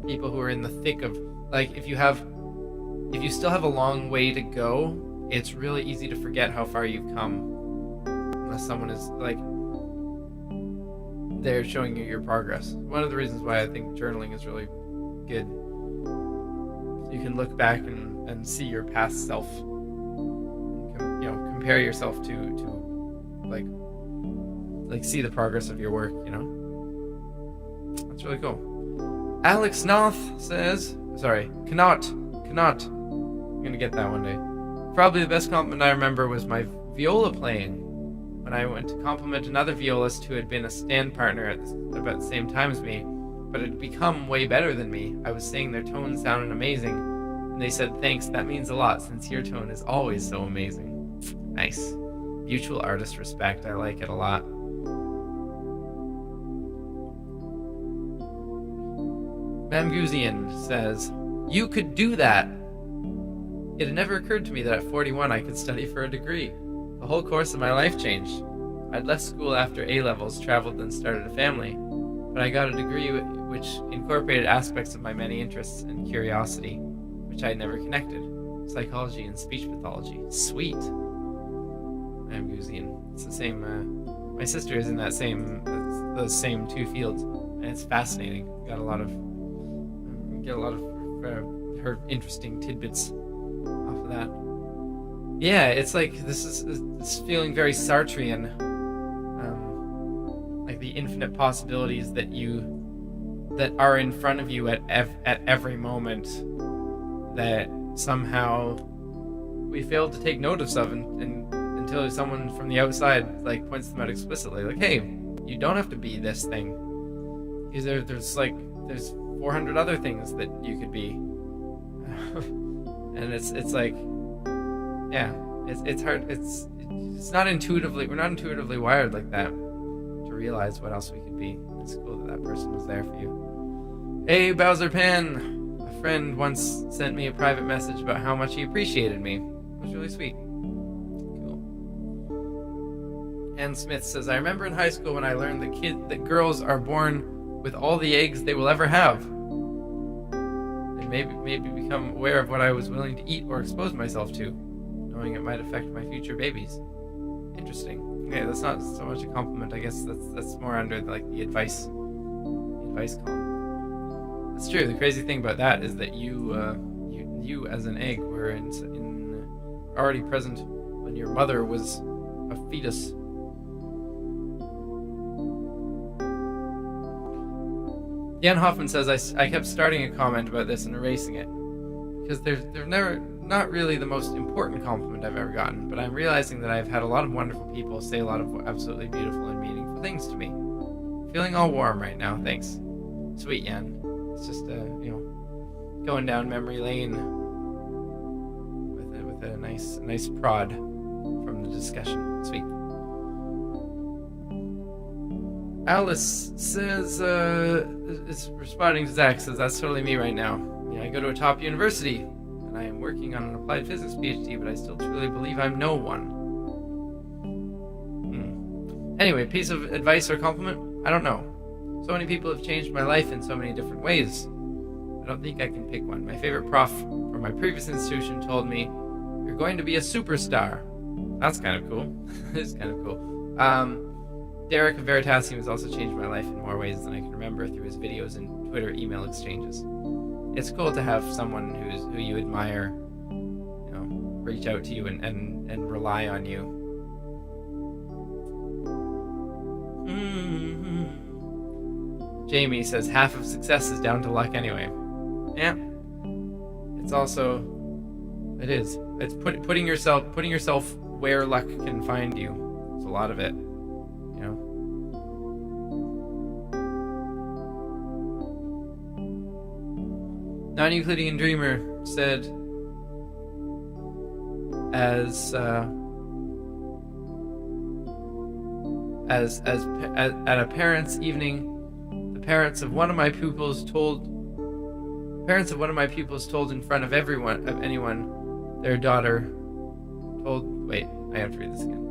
people who are in the thick of, like, if you still have a long way to go, it's really easy to forget how far you've come. Unless someone is, like, they're showing you your progress. One of the reasons why I think journaling is really good. You can look back and see your past self. Compare yourself to like see the progress of your work, you know? That's really cool. Alex Noth says, Knot. I'm gonna get that one day. Probably the best compliment I remember was my viola playing. When I went to compliment another violist who had been a stand partner at about the same time as me, but had become way better than me. I was saying their tone sounded amazing, and they said, "Thanks, that means a lot, since your tone is always so amazing." Nice. Mutual artist respect. I like it a lot. Mamguzian says, "You could do that." It had never occurred to me that at 41 I could study for a degree. The whole course of my life changed. I'd left school after A-levels, traveled, and started a family. But I got a degree which incorporated aspects of my many interests and curiosity, which I had never connected. Psychology and speech pathology. Sweet. I'm Guzian. It's the same. My sister is in those same two fields, and it's fascinating. Get a lot of her interesting tidbits off of that. Yeah, it's like it's feeling very Sartrean, like the infinite possibilities that are in front of you at every moment that somehow we fail to take notice of, and until someone from the outside like points them out explicitly, like, hey, you don't have to be this thing. There's 400 other things that you could be. And it's like, yeah, it's hard. It's not intuitively, we're not intuitively wired like that to realize what else we could be. It's cool that person was there for you. Hey, Bowser Pan, a friend once sent me a private message about how much he appreciated me. It was really sweet. Cool. Ann Smith says, I remember in high school when I learned that girls are born with all the eggs they will ever have. And maybe become aware of what I was willing to eat or expose myself to, knowing it might affect my future babies. Interesting. Yeah, that's not so much a compliment. I guess that's more under like the advice column. That's true. The crazy thing about that is that you as an egg were in already present when your mother was a fetus. Jan Hoffman says, I kept starting a comment about this and erasing it because they're not really the most important compliment I've ever gotten, but I'm realizing that I've had a lot of wonderful people say a lot of absolutely beautiful and meaningful things to me. Feeling all warm right now, thanks. Sweet, Jan. It's just going down memory lane with a nice prod from the discussion. Sweet. Alice says, is responding to Zach, says, that's totally me right now. Yeah, I go to a top university, and I am working on an applied physics PhD, but I still truly believe I'm no one. Anyway, piece of advice or compliment? I don't know. So many people have changed my life in so many different ways. I don't think I can pick one. My favorite prof from my previous institution told me, you're going to be a superstar. That's kind of cool. It's kind of cool. Derek of Veritasium has also changed my life in more ways than I can remember through his videos and Twitter email exchanges. It's cool to have someone who you admire, reach out to you and rely on you. Jamie says half of success is down to luck anyway. Yeah. It's putting yourself where luck can find you. It's a lot of it. Non-Euclidean Dreamer said, at a parents' evening, the parents of one of my pupils told in front of anyone, their daughter told. Wait, I have to read this again.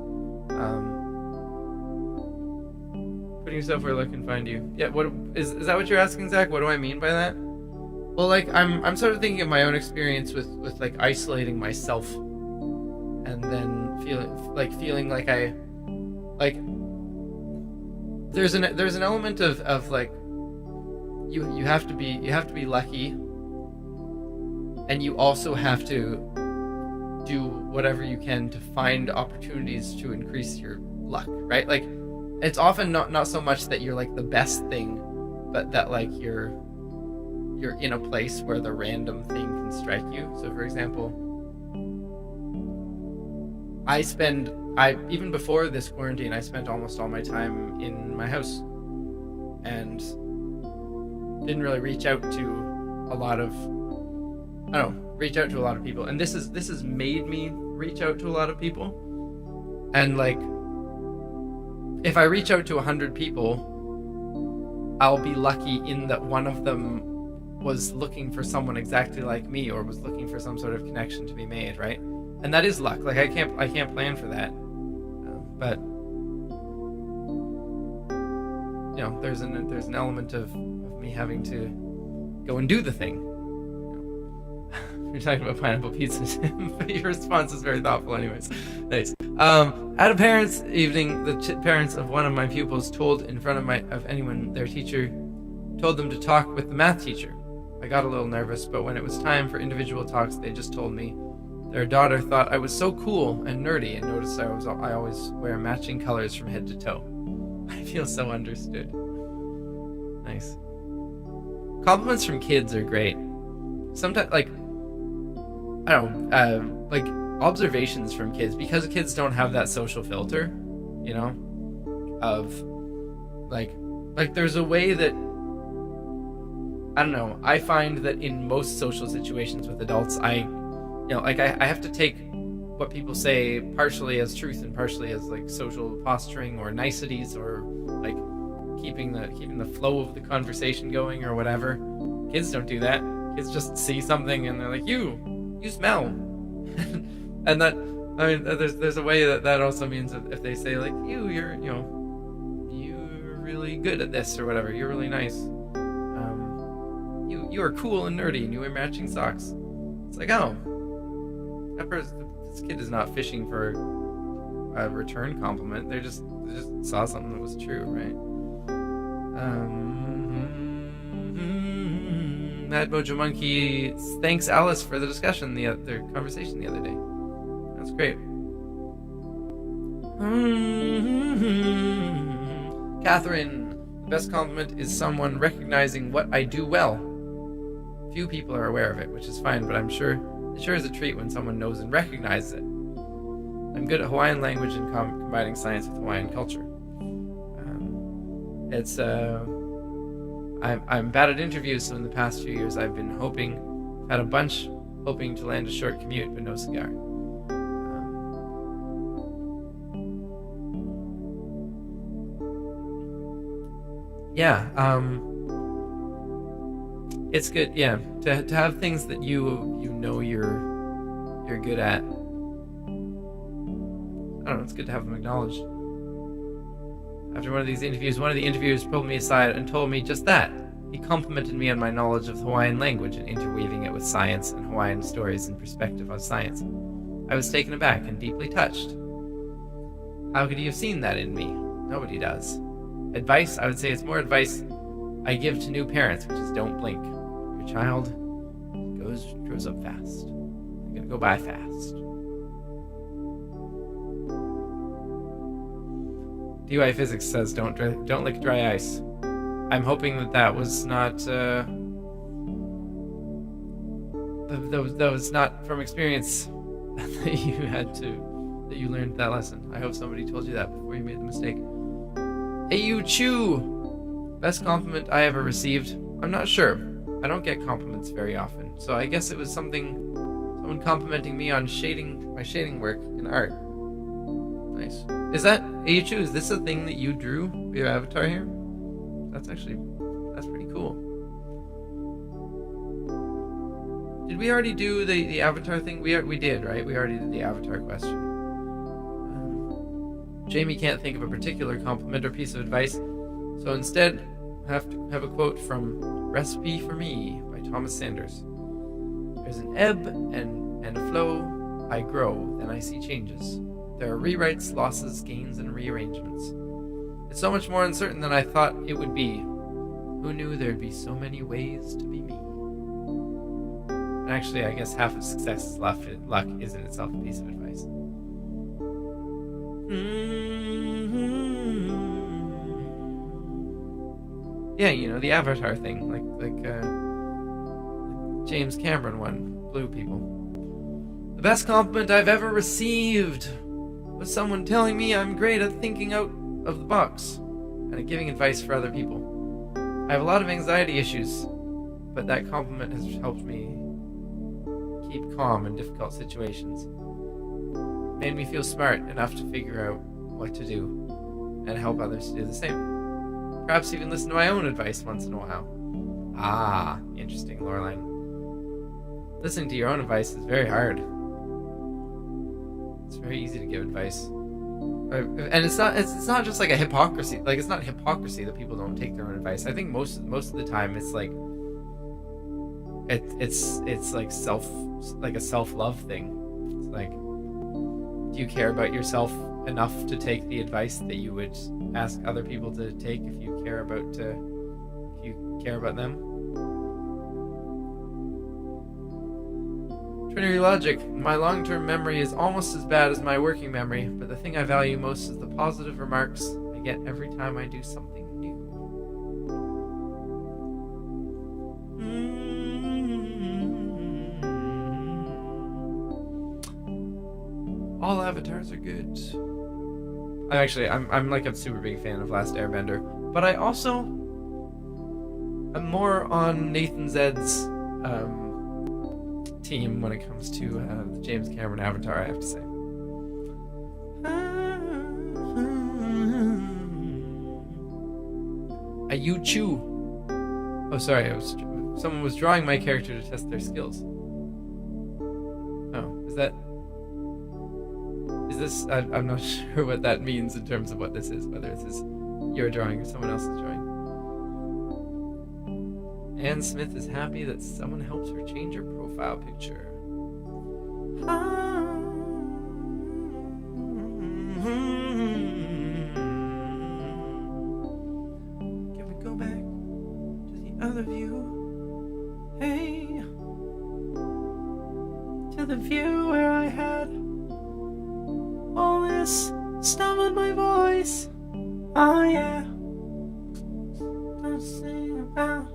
Putting yourself where luck can find you. Yeah, what is that? What you're asking, Zach? What do I mean by that? Well, like I'm sort of thinking of my own experience with like isolating myself, and then feeling like I like there's an element of like you have to be lucky, and you also have to do whatever you can to find opportunities to increase your luck, right? Like it's often not so much that you're like the best thing, but that like you're in a place where the random thing can strike you. So for example, even before this quarantine, I spent almost all my time in my house and didn't really reach out to a lot of people. And this has made me reach out to a lot of people. And like, if I reach out to 100 people, I'll be lucky in that one of them was looking for someone exactly like me, or was looking for some sort of connection to be made, right? And that is luck. Like I can't plan for that, but there's an element of me having to go and do the thing. You're talking about pineapple pizza, but your response is very thoughtful, anyways. Nice. At a parents' evening, the parents of one of my pupils told in front of anyone their teacher told them to talk with the math teacher. I got a little nervous, but when it was time for individual talks, they just told me their daughter thought I was so cool and nerdy and noticed I always wear matching colors from head to toe. I feel so understood. Nice. Compliments from kids are great. Sometimes, like, I don't know, like observations from kids, because kids don't have that social filter, of like there's a way that I don't know. I find that in most social situations with adults, I have to take what people say partially as truth and partially as like social posturing or niceties or like keeping the flow of the conversation going or whatever. Kids don't do that. Kids just see something and they're like, you smell. And that, I mean, there's a way that also means that if they say like, you're really good at this or whatever, you're really nice. You are cool and nerdy and you wear matching socks. It's like, oh, this kid is not fishing for a return compliment. They just saw something that was true, right? Mad Mojo Monkey thanks Alice for the discussion, their conversation the other day. That's great. Catherine, the best compliment is someone recognizing what I do well. Few people are aware of it, which is fine, but it sure is a treat when someone knows and recognizes it. I'm good at Hawaiian language and combining science with Hawaiian culture. I'm bad at interviews, so in the past few years I've been had a bunch hoping to land a short commute, but no cigar. It's good, to have things that you know you're good at. I don't know, it's good to have them acknowledged. After one of these interviews, one of the interviewers pulled me aside and told me just that. He complimented me on my knowledge of the Hawaiian language and interweaving it with science and Hawaiian stories and perspective on science. I was taken aback and deeply touched. How could he have seen that in me? Nobody does. Advice? I would say it's more advice I give to new parents, which is don't blink. Your child grows up fast. They're gonna go by fast. DY Physics says don't lick dry ice. I'm hoping that was not that was not from experience that you learned that lesson. I hope somebody told you that before you made the mistake. Hey, you Chew! Best compliment I ever received? I'm not sure. I don't get compliments very often, so I guess it was someone complimenting me on my shading work in art. Nice. Is this a thing that you drew for your avatar here? That's pretty cool. Did we already do the avatar thing? We did, right? We already did the avatar question. Jamie can't think of a particular compliment or piece of advice, so instead I have to have a quote from Recipe for Me by Thomas Sanders. There's an ebb and a flow. I grow, then I see changes. There are rewrites, losses, gains, and rearrangements. It's so much more uncertain than I thought it would be. Who knew there'd be so many ways to be me? And actually, I guess half of success is luck is in itself a piece of advice. Yeah, the Avatar thing, like James Cameron one, Blue People. The best compliment I've ever received was someone telling me I'm great at thinking out of the box and at giving advice for other people. I have a lot of anxiety issues, but that compliment has helped me keep calm in difficult situations. Made me feel smart enough to figure out what to do and help others to do the same. Perhaps even listen to my own advice once in a while. Ah, interesting, Loreline. Listening to your own advice is very hard. It's very easy to give advice. And it's not just like a hypocrisy. Like, it's not hypocrisy that people don't take their own advice. I think most of the time it's like it's like a self-love thing. It's like, do you care about yourself enough to take the advice that you would ask other people to take if you care about them? Trinity Logic. My long-term memory is almost as bad as my working memory, but the thing I value most is the positive remarks I get every time I do something new. All avatars are good. I'm like a super big fan of Last Airbender, but I I'm more on Nathan Zed's team when it comes to the James Cameron Avatar, I have to say. A Yu Chu. Oh, sorry, someone was drawing my character to test their skills. Oh, is this? I'm not sure what that means in terms of what this is, whether this is your drawing or someone else's drawing. Anne Smith is happy that someone helps her change her profile picture. Can we go back to the other view? Hey, to the view where I had all this stuff in my voice. Oh yeah. Let's sing about.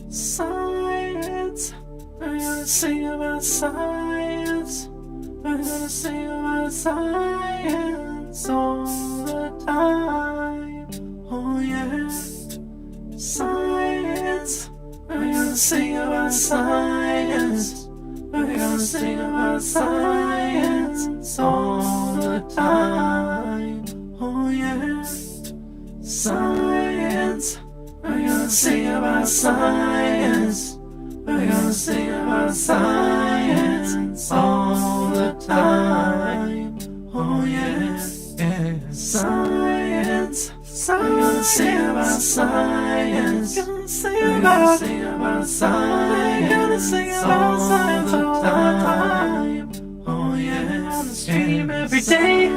Science, we're gonna sing about science. We're gonna sing about science all the time. Oh yeah, science. We're gonna sing about science. We're gonna sing about science all the time. Oh yeah, science. We're gonna sing about science. We're gonna sing about science all the time. Oh yeah, yeah. Science. We're gonna sing about science. We're gonna sing about science. We're gonna sing about science all the time. Oh yeah, on the stream every day.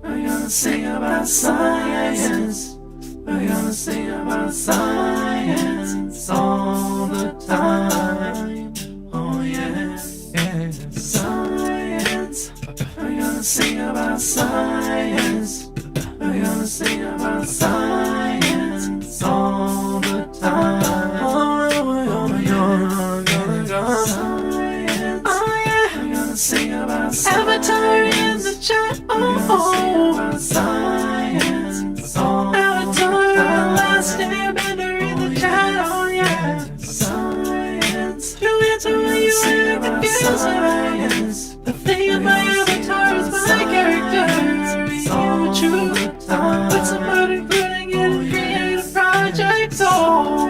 We're gonna sing about science. We're gonna sing about science all the time. Oh yeah, yeah. Science. We're gonna sing about science. We're gonna sing about science all the time. Oh, we're gonna science. Oh yeah. We're gonna sing about science. Avatar in the chat. Oh, science. Last airbender in the chat, oh yeah. Science. To answer when you are confused. The thing in my avatar is my character. You choose. What's about including it in creative projects? Oh,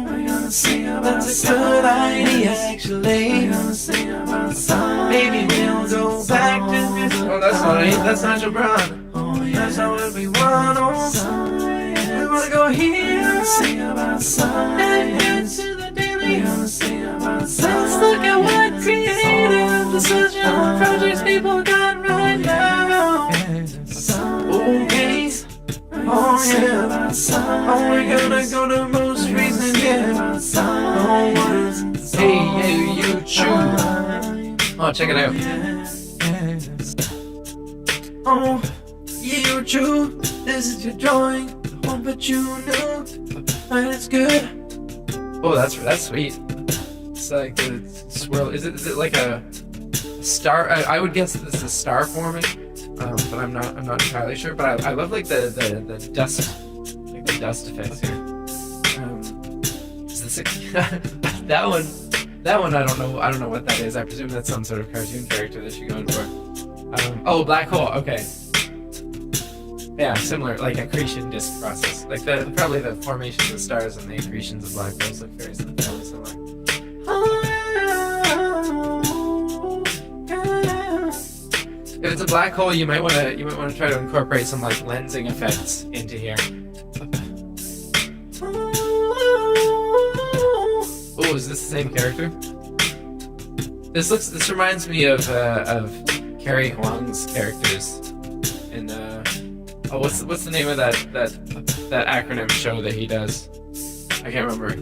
we're gonna sing about that's a good idea, actually. We're gonna sing about science. Maybe we'll go back to this. Oh, that's not Jabron. That's not what we want. Oh, we wanna go here, sing about science, and get to the daily. Sing about science. Let's look at what creative decision projects people got right now. Okay, oh yeah, oh we're gonna go to most recent, yeah. Oh what? Hey, you choose. Oh, check it out. Oh, you choose. This is your drawing. Oh, but you knew that it's good. Oh, that's sweet. It's like the swirl. Is it like a star? I would guess this is a star forming, but I'm not entirely sure. But I love like the dust, like the dust effects here. Is this that one? That one I don't know what that is. I presume that's some sort of cartoon character that you're going for. Oh, black hole. Okay. Yeah, similar, like accretion disk process. Like probably the formations of stars and the accretions of black holes look very similar. If it's a black hole, you might want to try to incorporate some like lensing effects into here. Oh, is this the same character? This reminds me of Carrie Huang's characters in oh, what's the name of that acronym show that he does? I can't remember.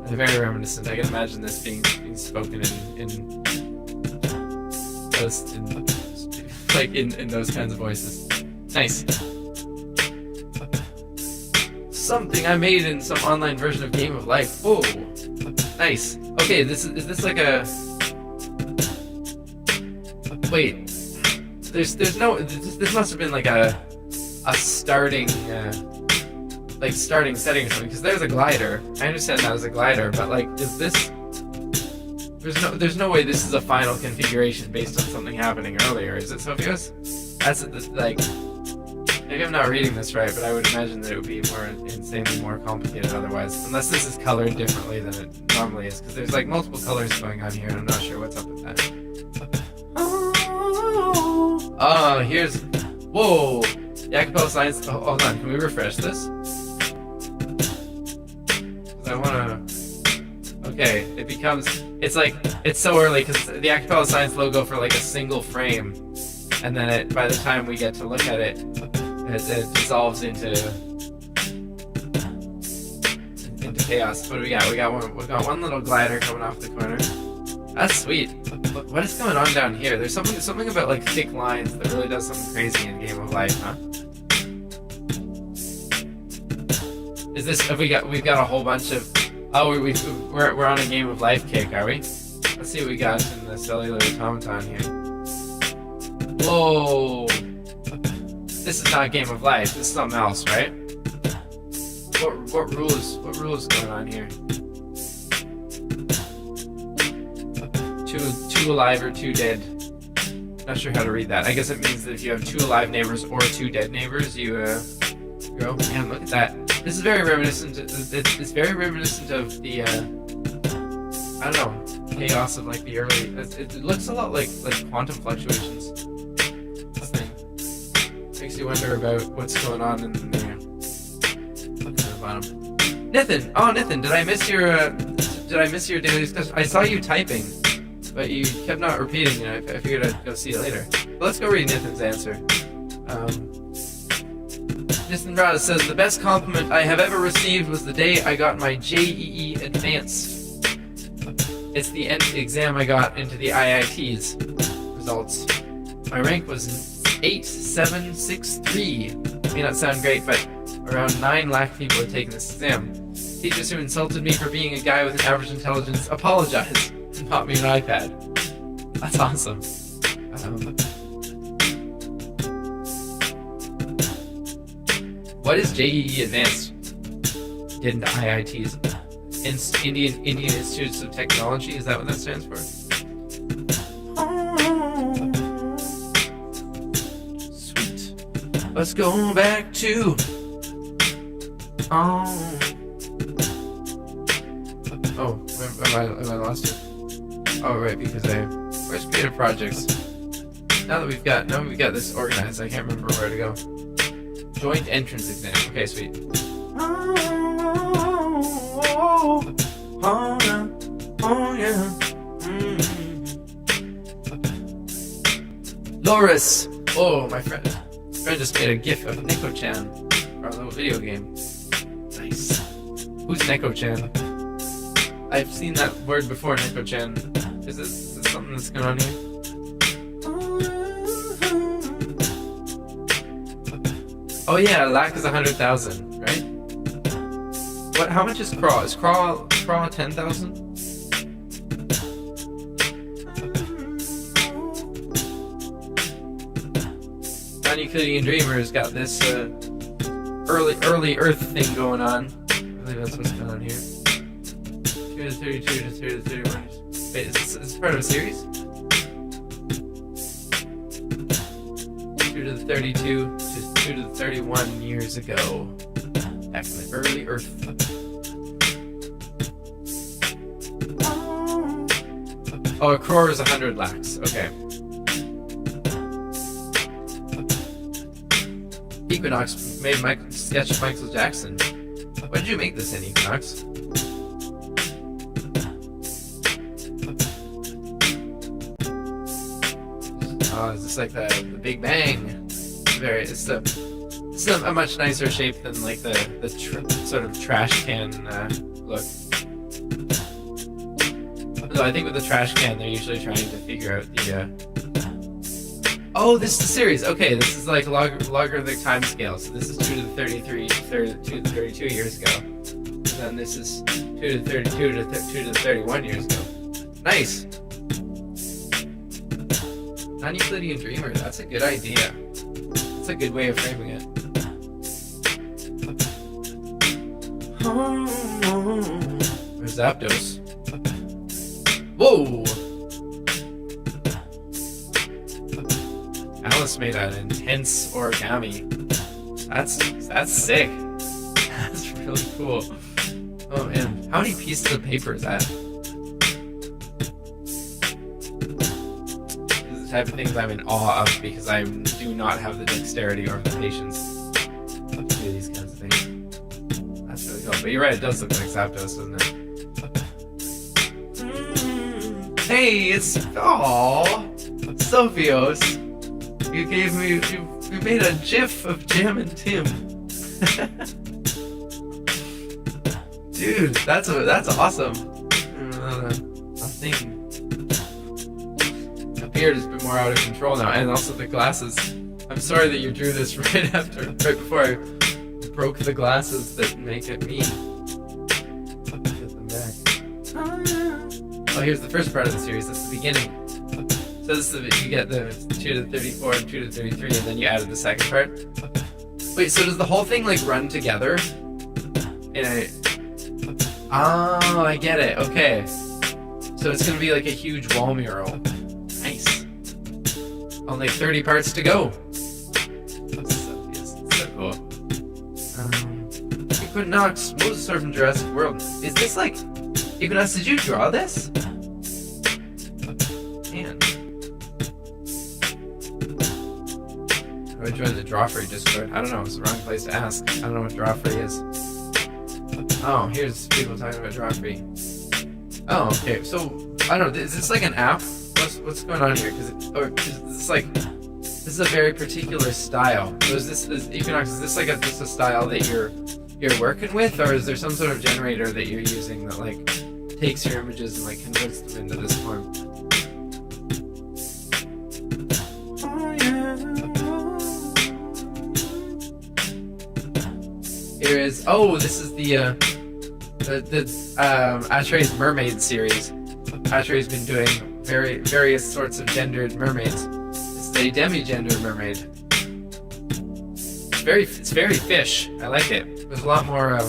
They're very reminiscent. I can imagine this being spoken in those, in those kinds of voices. Nice. Something I made in some online version of Game of Life. Oh, nice. Okay, is this like a? Wait, there's no. This must have been like a starting starting setting or something, because there's a glider. I understand that as a glider, but like, is this? There's no way this is a final configuration based on something happening earlier, is it, Sophios? That's like. Maybe I'm not reading this right, but I would imagine that it would be more insanely more complicated otherwise, unless this is colored differently than it normally is, because there's like multiple colors going on here, and I'm not sure what's up with that. Oh, here's... Whoa! The acapella science... Oh, hold on, can we refresh this? Because I want to... Okay, it becomes... It's like... It's so early, because the acapella science logo for like a single frame, and then by the time we get to look at it, it dissolves into chaos. What do we got? We got one little glider coming off the corner. That's sweet. Look, what is going on down here? There's something about like thick lines that really does something crazy in Game of Life, huh? Is this? We've got a whole bunch of. Oh, we're on a Game of Life kick, are we? Let's see what we got in the cellular automaton here. Whoa. This is not Game of Life. This is something else, right? What rules going on here? Two alive or two dead. Not sure how to read that. I guess it means that if you have two alive neighbors or two dead neighbors, you go. Man, look at that. This is very reminiscent. It's very reminiscent of the I don't know, chaos of like the early. It looks a lot like quantum fluctuations. This thing makes you wonder about what's going on in the bottom. Nathan, did I miss your daily discussion? I saw you typing, but you kept not repeating it. I figured I'd go see it later. But let's go read Nathan's answer. Nathan Rada says, the best compliment I have ever received was the day I got my JEE Advanced. It's the exam I got into the IIT's results. My rank was 8763. May not sound great, but around 9 lakh people had taken this exam. Teachers who insulted me for being a guy with an average intelligence apologized and bought me an iPad. That's awesome. What is JEE Advanced? Get into IITs. Indian Institutes of Technology, is that what that stands for? Sweet. Let's go back to... Oh, have I lost it? Oh, right, because where's creative projects? Now that we've got this organized, I can't remember where to go. Joint entrance exam. Okay, sweet. Oh yeah. Loris. Oh, my friend just made a GIF of Neko-chan for our little video game. Nice. Who's Neko-chan? I've seen that word before, Neko-chan. Is this something that's going on here? Oh yeah, lack is 100,000, right? What? How much is Craw? Is Craw 10,000? Non-Euclidean Dreamer's got this early Earth thing going on. I believe that's what's going on here. 2 to 32 to 2 to 31. Wait, is this part of a series? 2 to the 32 to 2 to the 31 years ago. Back in the early Earth. Oh, a crore is 100 lakhs. Okay. Equinox made sketch of Michael Jackson. When did you make this in, Equinox? Oh, is this like the Big Bang? It's a much nicer shape than like the sort of trash can look. Although I think with the trash can, they're usually trying to figure out Oh, this is the series. Okay, this is like logarithmic time scale. So this is 2 to the 33, 2 to the 32 years ago. And then this is 2 to the 32 to 2 to the 31 years ago. Nice. Non-Euclidean dreamer. That's a good idea. That's a good way of framing it. Where's Zapdos? Whoa! Alice made an intense origami. That's sick. That's really cool. Oh man, how many pieces of paper is that? This is the type of things I'm in awe of because I do not have the dexterity or the patience to do these kinds of things. That's really cool. But you're right, it does look like Zapdos, doesn't it? Hey, it's Sophios. You gave me you made a GIF of Jam and Tim. Dude, that's awesome. A thing. The beard has been more out of control now, and also the glasses. I'm sorry that you drew this right before I broke the glasses that make it me. Get them back. Oh, here's the first part of the series. That's the beginning. So this is you get the 2 to the 34 and 2 to the 33, and then you added the second part. Wait, so does the whole thing like run together? Oh, I get it. Okay. So it's gonna be like a huge wall mural. Nice. Only 30 parts to go. That's so cool. Equinox, Moses from Jurassic World. Is this like Equinox? Did you draw this? Man. How do I join the Drawfree Discord? I don't know. It's the wrong place to ask. I don't know what Drawfree is. Oh, here's people talking about Drawfree. Oh, okay. So I don't know. Is this like an app? What's going on here? Because it's like this is a very particular style. So is Equinox? Is this like just a style that you're working with, or is there some sort of generator that you're using that like takes your images and like converts them into this form? Here is this is the Atre's Mermaid series. Atre's been doing various sorts of gendered mermaids. This is a demi-gender mermaid. It's very fish. I like it. There's a lot more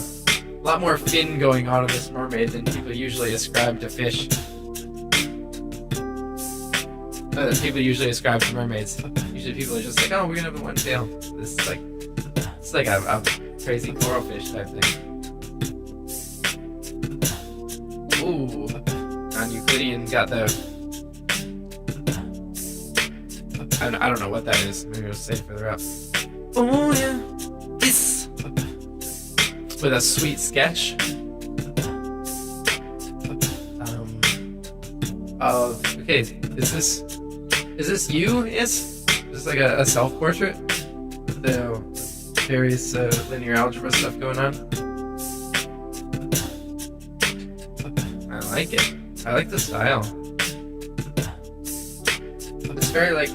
fin going on in this mermaid than people usually ascribe to fish. That people usually ascribe to mermaids. Usually people are just like, oh, we're gonna have one tail. This is like a crazy coral fish type thing. Ooh, non-Euclidean got the. I don't know what that is. Maybe we'll save further up. Oh yeah, this with a sweet sketch. Okay, is this you? Is this like a self-portrait? The various linear algebra stuff going on. I like it. I like the style. It's very like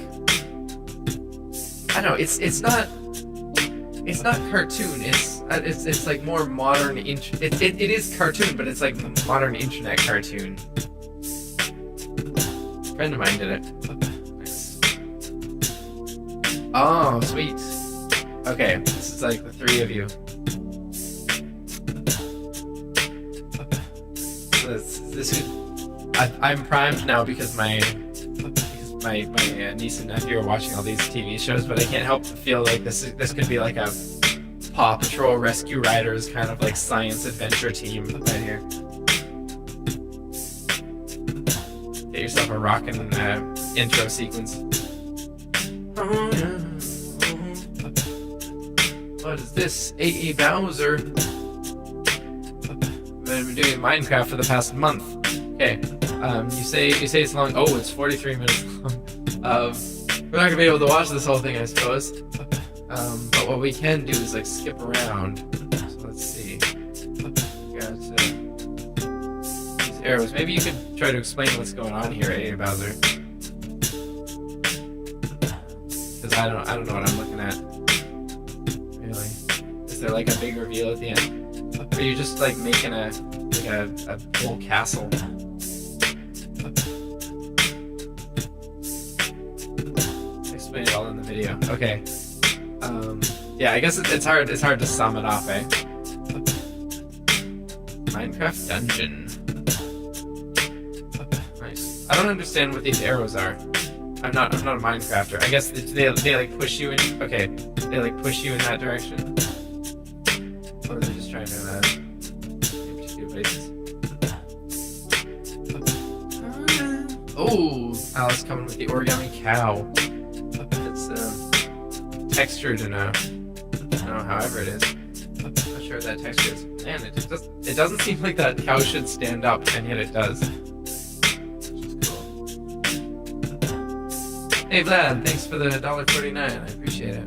I don't know. It's not cartoon. It's like more modern. It is cartoon, but it's like modern internet cartoon. A friend of mine did it. Nice. Oh, sweet. Okay, this is like the three of you. I'm primed now because my niece and nephew are watching all these TV shows, but I can't help but feel like this could be like a Paw Patrol Rescue Riders kind of like science adventure team right here. Get yourself a rockin' intro sequence. What is this? A.E. Bowser. I've been doing Minecraft for the past month. Okay. You say it's long. Oh, it's 43 minutes long. We're not gonna be able to watch this whole thing, I suppose. But what we can do is like skip around. So let's see. Got these arrows. Maybe you could try to explain what's going on here, A.E. Bowser. because I don't know what I'm looking at. Really, is there like a big reveal at the end? Or are you just like making a whole castle? Explain it all in the video. Okay. Yeah, I guess it's hard to sum it off, eh? Minecraft dungeon. Nice. I don't understand what these arrows are. I'm not a Minecrafter. I guess they like push you in. Okay, they like push you in that direction. Or are they just trying to push you places? Oh, Alice coming with the origami cow. It's textured in a, I don't know, however it is. I'm not sure what that texture is. Man, it doesn't seem like that cow should stand up, and yet it does. Hey Vlad, thanks for the $1.49. I appreciate it.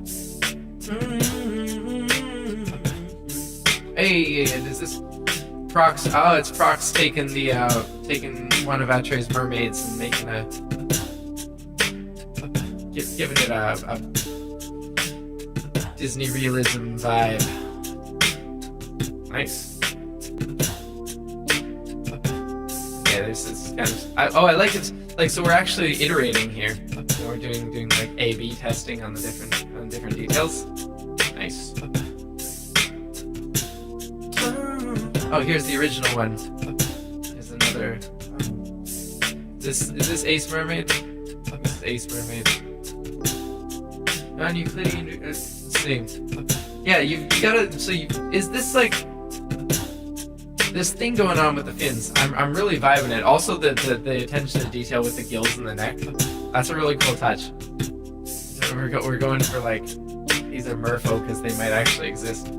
Hey, and is this Prox? Oh, it's Prox taking one of Atre's mermaids and making giving it a Disney realism vibe. Nice. Yeah, this is kind of. I like it. Like, so we're actually iterating here. So we're doing like A/B testing on the different details. Nice. Oh, here's the original one. Here's another. Is this Ace Mermaid? This is Ace Mermaid. Non-Euclidean. Let's see. Yeah, you gotta. So is this like this thing going on with the fins? I'm really vibing it. Also, the attention to detail with the gills and the neck. That's a really cool touch. So we're going for like these are merfolk because they might actually exist.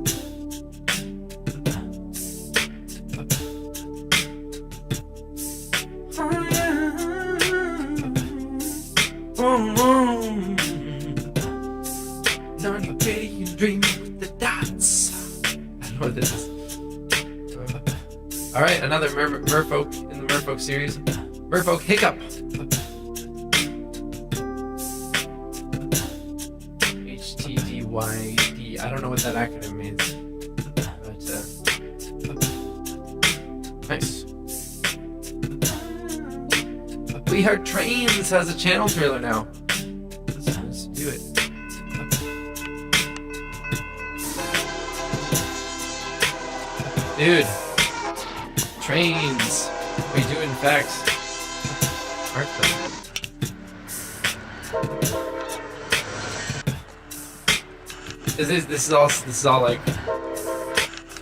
Non-Euclidean dream with the dots. I don't know what this is. Alright, another merfolk in the merfolk series. Merfolk Hiccup. HTDYD. I don't know what that acronym means. But, nice. We Heart Trains has a channel trailer now. Let's do it. Dude. Trains. We do in fact art them. This is all like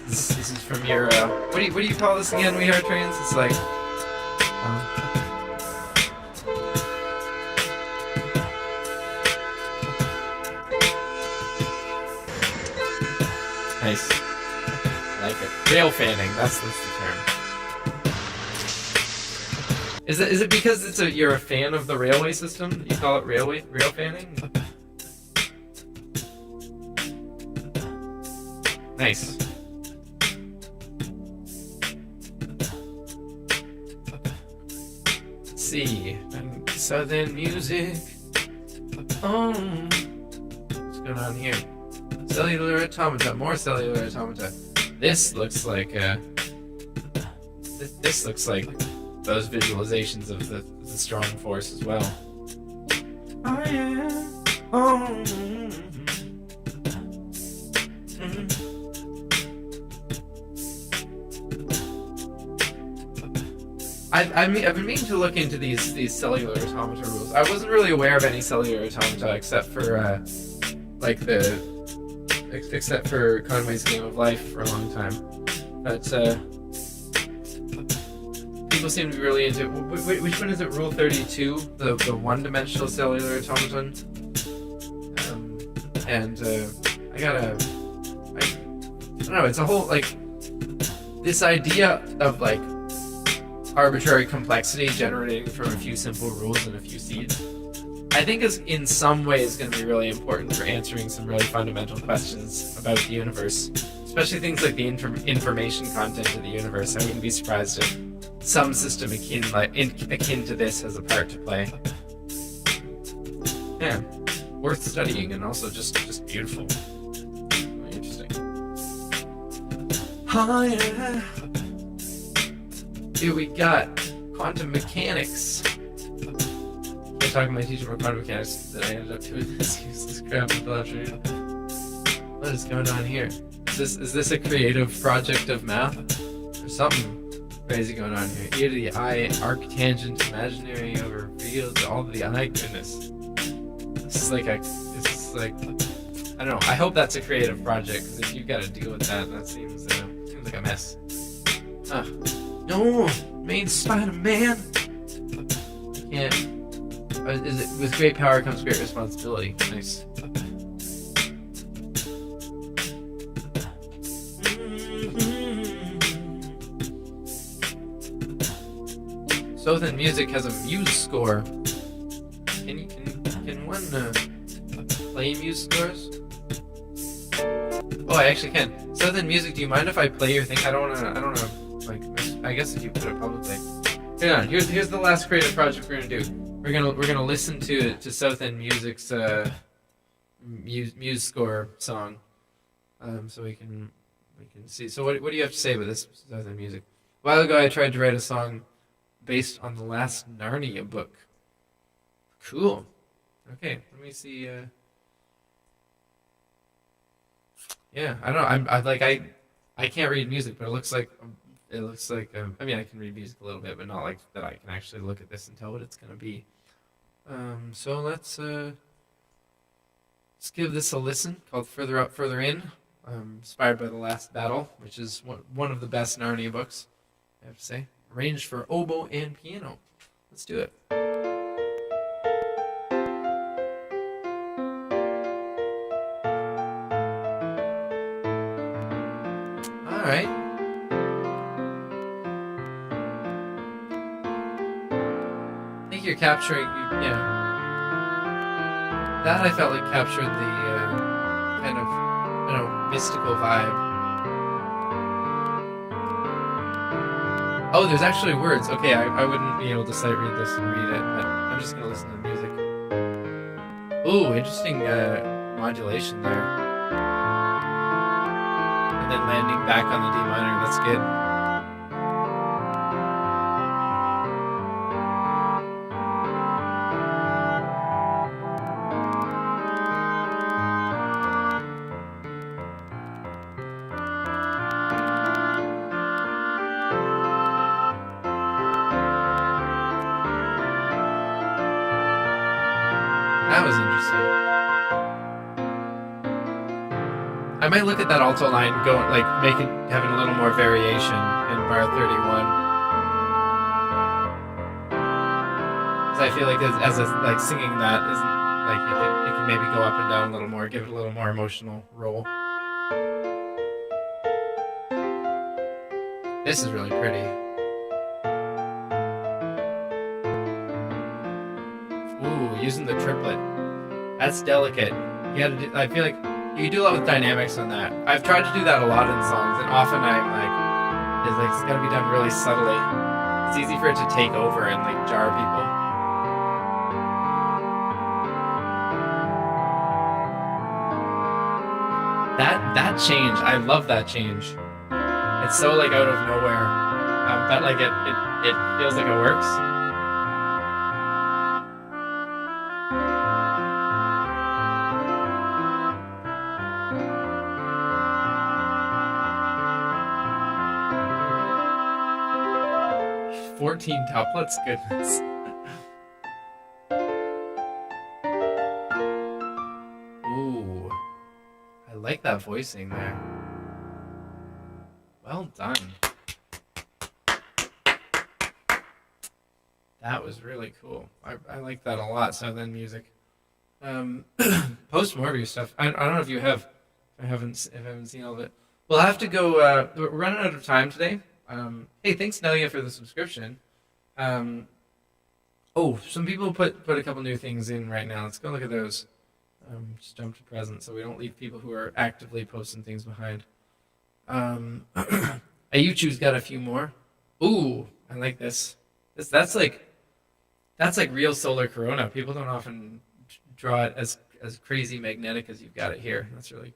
this is from your what do you call this again? We Heart Trains. It's like nice. I like it. Rail fanning. That's the term. Is it because you're a fan of the railway system? You call it rail fanning? Nice. Let's see. Southern music. Oh. What's going on here? Cellular automata. More cellular automata. This looks like this looks like those visualizations of the strong force as well. Oh yeah. Oh. I've been meaning to look into these cellular automata rules. I wasn't really aware of any cellular automata except for except for Conway's Game of Life for a long time. But people seem to be really into it. Which one is it? Rule 32, the one-dimensional cellular automaton. I don't know. It's a whole this idea of arbitrary complexity generating from a few simple rules and a few seeds. I think is in some ways going to be really important for answering some really fundamental questions about the universe, especially things like the information content of the universe. I wouldn't be surprised if some system akin to this has a part to play. Yeah. worth studying and also just beautiful. Really interesting. Oh yeah. Here we got quantum mechanics. I was talking to my teacher about quantum mechanics that I ended up doing this useless crap until afternoon. What is going on here? Is this a creative project of math? There's something crazy going on here. E to the I, arctangent, imaginary over real to all to the I. Goodness. This is like, I don't know. I hope that's a creative project, because if you've got to deal with that seems like a mess. No, main Spider-Man. Can't. Is it with great power comes great responsibility? Nice. So then, music has a Muse score. Can one play Muse scores? Oh, I actually can. So then, music. Do you mind if I play your thing? I don't wanna. Like, I guess if you put it publicly. Hang on. Here's the last creative project we're gonna do. We're gonna listen to South End Music's Muse score song. So we can see. So what do you have to say about this South End Music? A while ago, I tried to write a song based on the last Narnia book. Cool. Okay, let me see. Yeah, I don't know. I can't read music, but it looks like I mean, I can read music a little bit, but not like that. I can actually look at this and tell what it's gonna be. So let's give this a listen. Called Further Out, Further In. Inspired by The Last Battle, which is one of the best Narnia books, I have to say. Arranged for oboe and piano. Let's do it. All right. I think you're capturing, that I felt like captured the kind of, I don't know, mystical vibe. Oh, there's actually words. Okay, I wouldn't be able to sight read this and read it, but I'm just going to listen to the music. Ooh, interesting modulation there. And then landing back on the D minor. That's good. That was interesting. I might look at that alto line, go like having a little more variation in bar 31. Because I feel like like singing that isn't like it can maybe go up and down a little more, give it a little more emotional roll. This is really pretty. Ooh, using the triplet. That's delicate. You gotta do, I feel like you can do a lot with dynamics on that. I've tried to do that a lot in songs, and often it's gotta be done really subtly. It's easy for it to take over and like jar people. That change, I love that change. It's so like out of nowhere, but like it feels like it works. "14 couplets, goodness." Ooh, I like that voicing there. Well done. That was really cool. I like that a lot. South End Music. Post Morbius stuff. I don't know if you have. I haven't seen all of it. We'll have to go. We're running out of time today. Hey, thanks Nelia for the subscription. Some people put a couple new things in right now. Let's go look at those. Just jump to present so we don't leave people who are actively posting things behind. YouTube's got a few more. Ooh, I like this. That's like real solar corona. People don't often draw it as crazy magnetic as you've got it here. That's really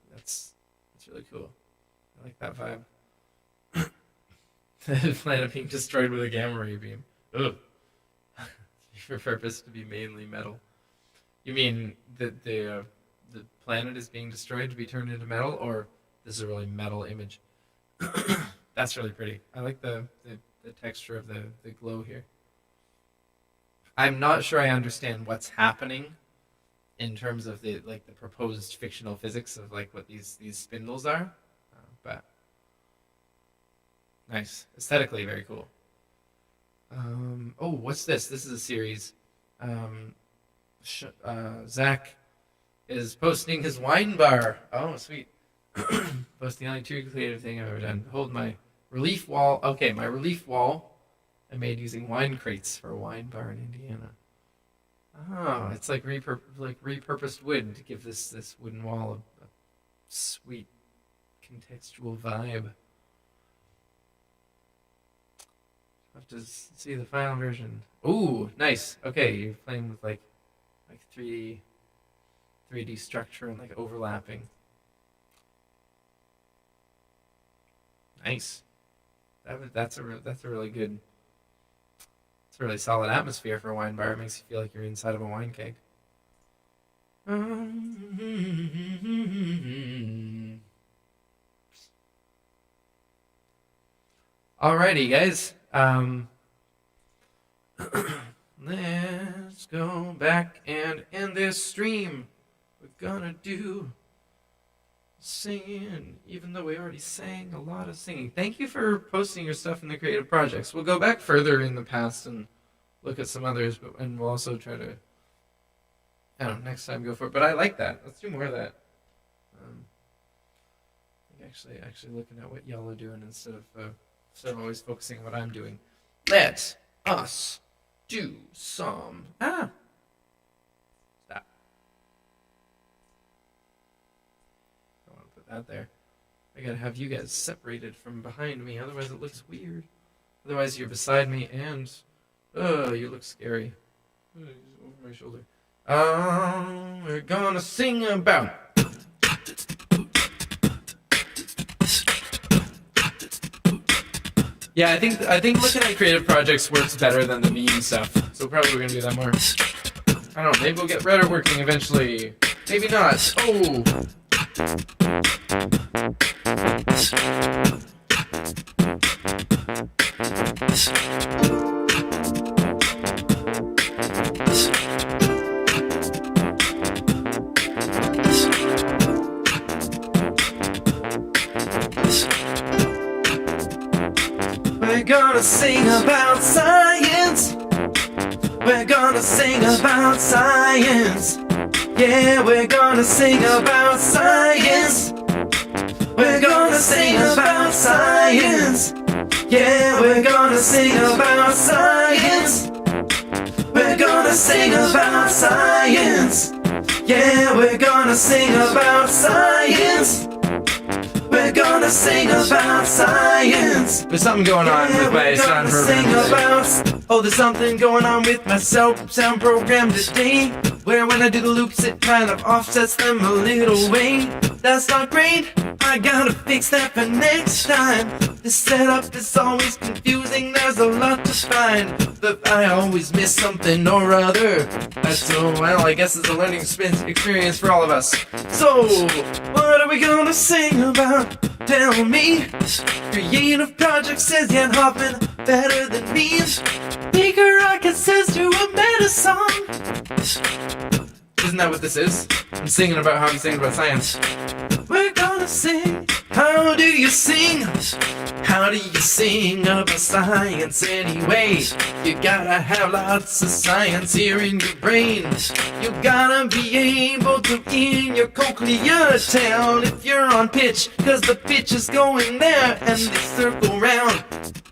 cool. I like that vibe. The planet being destroyed with a gamma ray beam. Ugh. For purpose to be mainly metal. You mean that the planet is being destroyed to be turned into metal, or this is a really metal image? That's really pretty. I like the texture of the glow here. I'm not sure I understand what's happening in terms of the proposed fictional physics of like what these spindles are, but nice. Aesthetically, very cool. Oh, what's this? This is a series. Zach is posting his wine bar. Oh, sweet. Posting the only true creative thing I've ever done. Hold my relief wall. Okay, my relief wall I made using wine crates for a wine bar in Indiana. Oh, it's like repurposed wood to give this wooden wall a sweet contextual vibe. Have to see the final version. Ooh, nice. Okay, you're playing with like 3D structure and like overlapping. Nice. That's a really good. It's a really solid atmosphere for a wine bar. It makes you feel like you're inside of a wine keg. Alrighty, guys. Let's go back and end this stream. We're gonna do singing, even though we already sang a lot of singing. Thank you for posting your stuff in the creative projects. We'll go back further in the past and look at some others, and we'll also try to, I don't know, next time go for it. But I like that. Let's do more of that. Actually looking at what y'all are doing instead of always focusing on what I'm doing. Let us do some. Stop. I want to put that there. I gotta have you guys separated from behind me, otherwise it looks weird. Otherwise you're beside me and you look scary. Over my shoulder. We're gonna sing about. Yeah, I think looking at creative projects works better than the meme stuff. So probably we're gonna do that more. I don't know, maybe we'll get Redder working eventually. Maybe not. Oh! We're gonna sing about science. We're gonna sing about science. Yeah, we're gonna sing about science. We're gonna sing about science. Yeah, we're gonna sing about science. We're gonna sing about science. Yeah, we're gonna sing about science. We're gonna sing about science. There's something going on with my sound program. Oh, there's something going on with my sound program today, where when I do the loops it kind of offsets them a little way. That's not great, I gotta fix that for next time. This setup is always confusing, there's a lot to find, but I always miss something or other. Well, I guess it's a learning experience for all of us. So, what are we gonna sing about? Tell me. Creative project says Jan Hoffman better than me. Baker Rocket says do a meta song. Isn't that what this is? I'm singing about how I'm singing about science. We're gonna sing. How do you sing? How do you sing about science anyway? You gotta have lots of science here in your brain. You gotta be able to in your cochlea tell if you're on pitch, cause the pitch is going there and they circle round.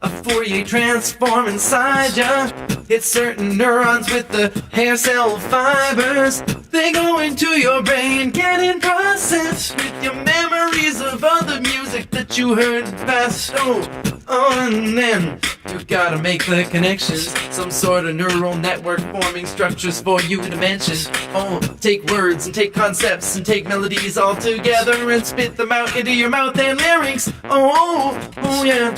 A Fourier transform inside ya. It's certain neurons with the hair cell fibers. They go into your brain, getting processed with your memories of other music that you heard past. Oh, and then You gotta make the connections, some sort of neural network forming structures for you to mention. Oh, take words and take concepts and take melodies all together and spit them out into your mouth and larynx. Oh yeah.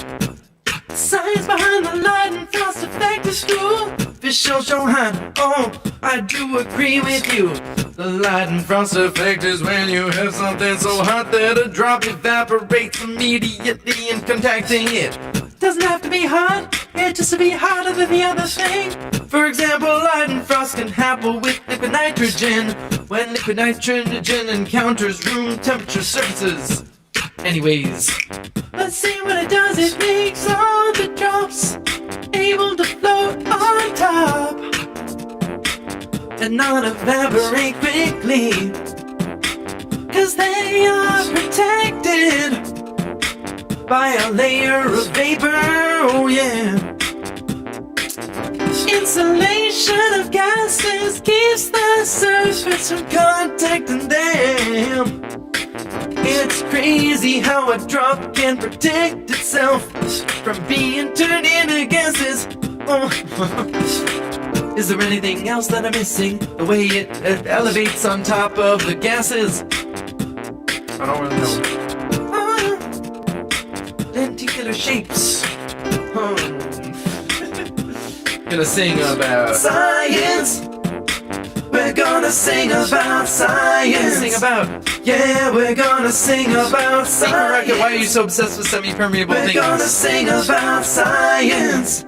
Science behind the Leidenfrost effect is true. Official Johann, oh, I do agree with you. The Leidenfrost effect is when you have something so hot that a drop evaporates immediately in contacting it. Doesn't have to be hot, it just to be hotter than the other thing. For example, Leidenfrost can happen with liquid nitrogen when liquid nitrogen encounters room temperature surfaces. Anyways, let's see what it does. It makes all the drops able to float on top and not evaporate quickly, 'cause they are protected by a layer of vapor, oh yeah. Insulation of gases keeps the surface from contacting them. It's crazy how a drop can protect itself from being turned into gases. Oh. Is there anything else that I'm missing? The way it elevates on top of the gases? I don't really know. Lenticular shapes. Gonna sing about science. We're gonna sing about science. Sing about. Yeah, we're gonna sing about science. Rocket, why are you so obsessed with semi-permeable things? We're gonna sing about science.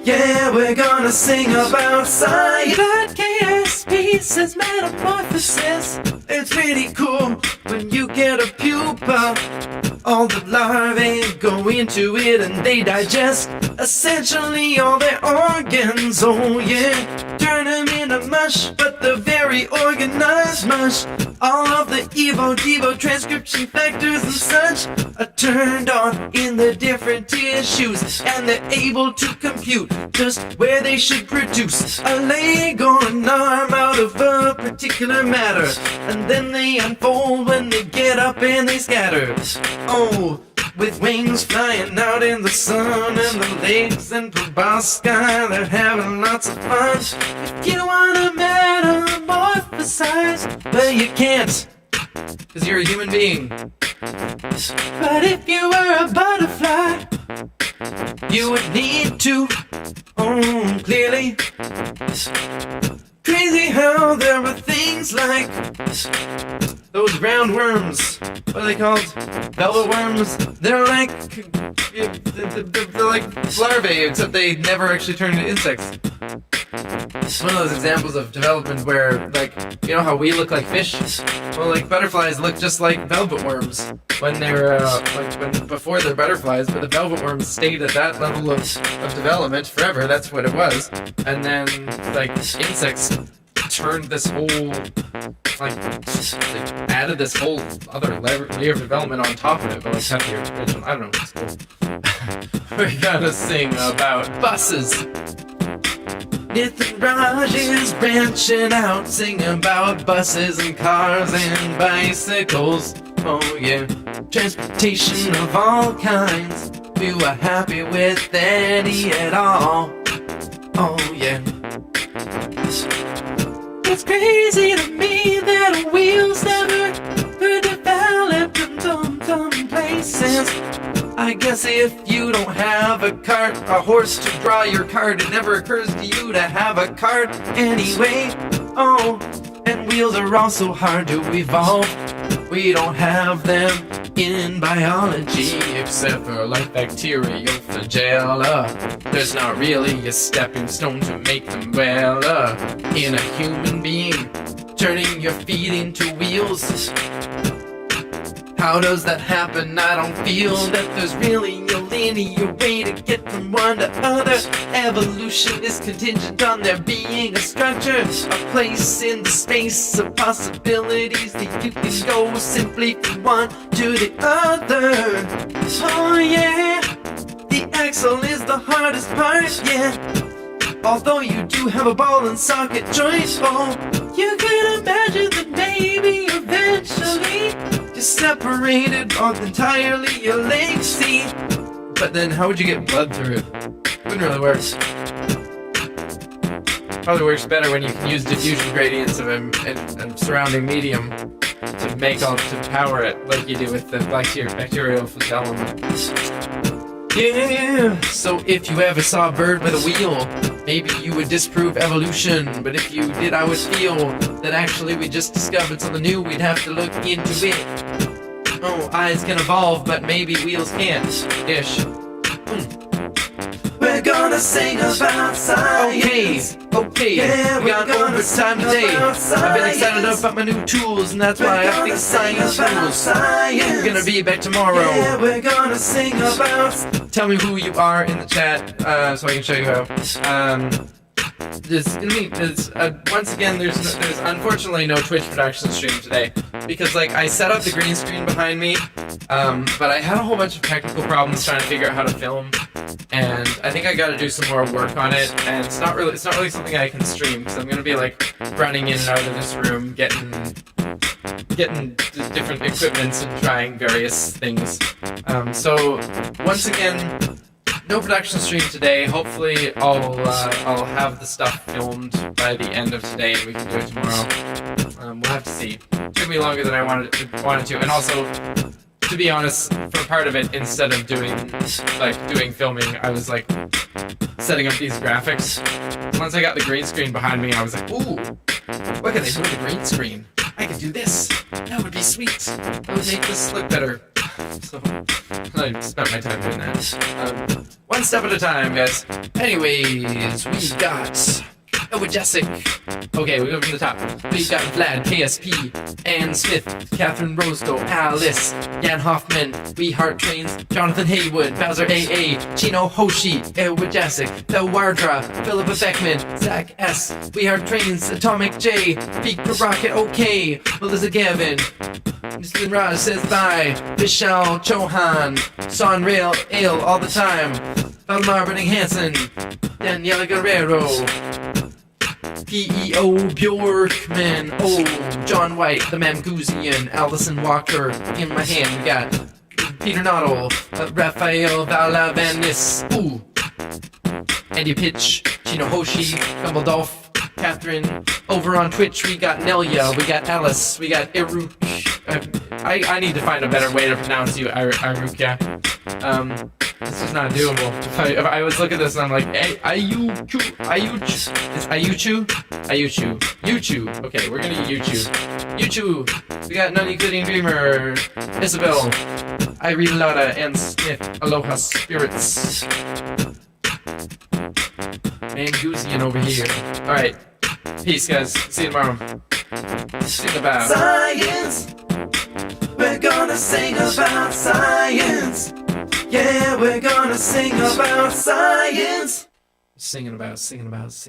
Yeah, we're gonna sing about science. But KSP says metamorphosis. It's really cool when you get a pupa. All the larvae go into it and they digest essentially all their organs. Oh yeah, turn them into mush, but the very organized mush. All of the Evo transcription factors and such are turned on in the different tissues, and they're able to compute just where they should produce a leg or an arm out of a particular matter, and then they unfold when they get up and they scatter. Oh, with wings flying out in the sun and the legs and proboscis, they're having lots of fun. If you wanna metamorphosize, well you can't, 'cause you're a human being. But if you were a butterfly, you would need to, clearly. Crazy how there are things like those roundworms. What are they called? Velvet worms. They're like larvae, except they never actually turn into insects. It's one of those examples of development where, like, you know how we look like fish? Well, like, butterflies look just like velvet worms when they're, before they're butterflies, but the velvet worms stayed at that level of development forever. That's what it was. And then, like, insects turned this whole, like, they added this whole other layer of development on top of it, but like, kept the original. I don't know, it's cool. We gotta sing about buses. Nithin Raj is branching out, singing about buses and cars and bicycles. Oh yeah, transportation of all kinds. We were happy with any at all. Oh yeah. It's crazy to me that wheels never were developed in some places. I guess if you don't have a cart, a horse to draw your cart, it never occurs to you to have a cart anyway. Oh, and wheels are also hard to evolve. We don't have them in biology, except for like bacterial flagella. There's not really a stepping stone to make them well in a human being, turning your feet into wheels. How does that happen? I don't feel that there's really a linear way to get from one to other. Evolution is contingent on there being a structure, a place in the space of possibilities that you can go simply from one to the other. Oh yeah, the axle is the hardest part, yeah. Although you do have a ball and socket joint, oh, you can imagine that maybe eventually you're separated off entirely your legs, see. But then how would you get blood through it? Wouldn't really work. Probably works better when you can use diffusion gradients of a surrounding medium to power it, like you do with the bacterial flagellum. Yeah. So if you ever saw a bird with a wheel, maybe you would disprove evolution. But if you did, I would feel that actually we just discovered something new. We'd have to look into it. Oh, eyes can evolve, but maybe wheels can't. Ish. We're gonna sing about science. Okay, Yeah, we got we're gonna overtime sing today. about I've been excited science. about my new tools, and that's why I think science rules. Science. We're gonna be back tomorrow. Yeah, we're gonna sing about. Tell me who you are in the chat, so I can show you how. Once again, there's unfortunately no Twitch production stream today because I set up the green screen behind me, but I had a whole bunch of technical problems trying to figure out how to film, and I think I got to do some more work on it. And it's not really something I can stream because I'm gonna be running in and out of this room, getting different equipments and trying various things. So once again, no production stream today. Hopefully, I'll have the stuff filmed by the end of today, and we can do it tomorrow. We'll have to see. It took me longer than I wanted to, and also, to be honest, for part of it, instead of doing filming, I was setting up these graphics. Once I got the green screen behind me, I was like, ooh, what can I do with the green screen? I could do this. That would be sweet. That would make this look better. So I spent my time doing that. One step at a time, guys. Anyways, we got Jessic. Okay, we go from the top. We got Vlad, KSP, Ann Smith, Catherine Rosedow, Alice, Jan Hoffman, We Heart Trains, Jonathan Haywood, Bowser AA, Chino Hoshi, Jessic, Del Wardra, Philippa Beckman, Zach S, We Heart Trains, Atomic J, Peak for Rocket OK, Melissa Gavin, Mr. Raj says bye, Vishal Chauhan, Sonrail Ale all the time, Valmar Burning Hansen, Daniela Guerrero, P.E.O. Bjorkman, oh, John White, the Mamgoosian, Allison Walker, in my hand we got Peter Noddle, Raphael Valavanis, ooh, Andy Pitch, Chino Hoshi, Gumbledolf, Catherine, over on Twitch we got Nelia, we got Alice, we got Iruk, I need to find a better way to pronounce you, Irukia. This is not doable. If I was looking at this and I'm like, hey, It's Yuchu. Okay, we're gonna Yuchu. Yuchu. We got Nunny Gooding Dreamer, Isabel, Irene Lauda, and Smith. Aloha Spirits. Mangusian over here. Alright. Peace, guys. See you tomorrow. Sing about Science. We're gonna sing about science. Yeah, we're gonna sing about science. singing about science.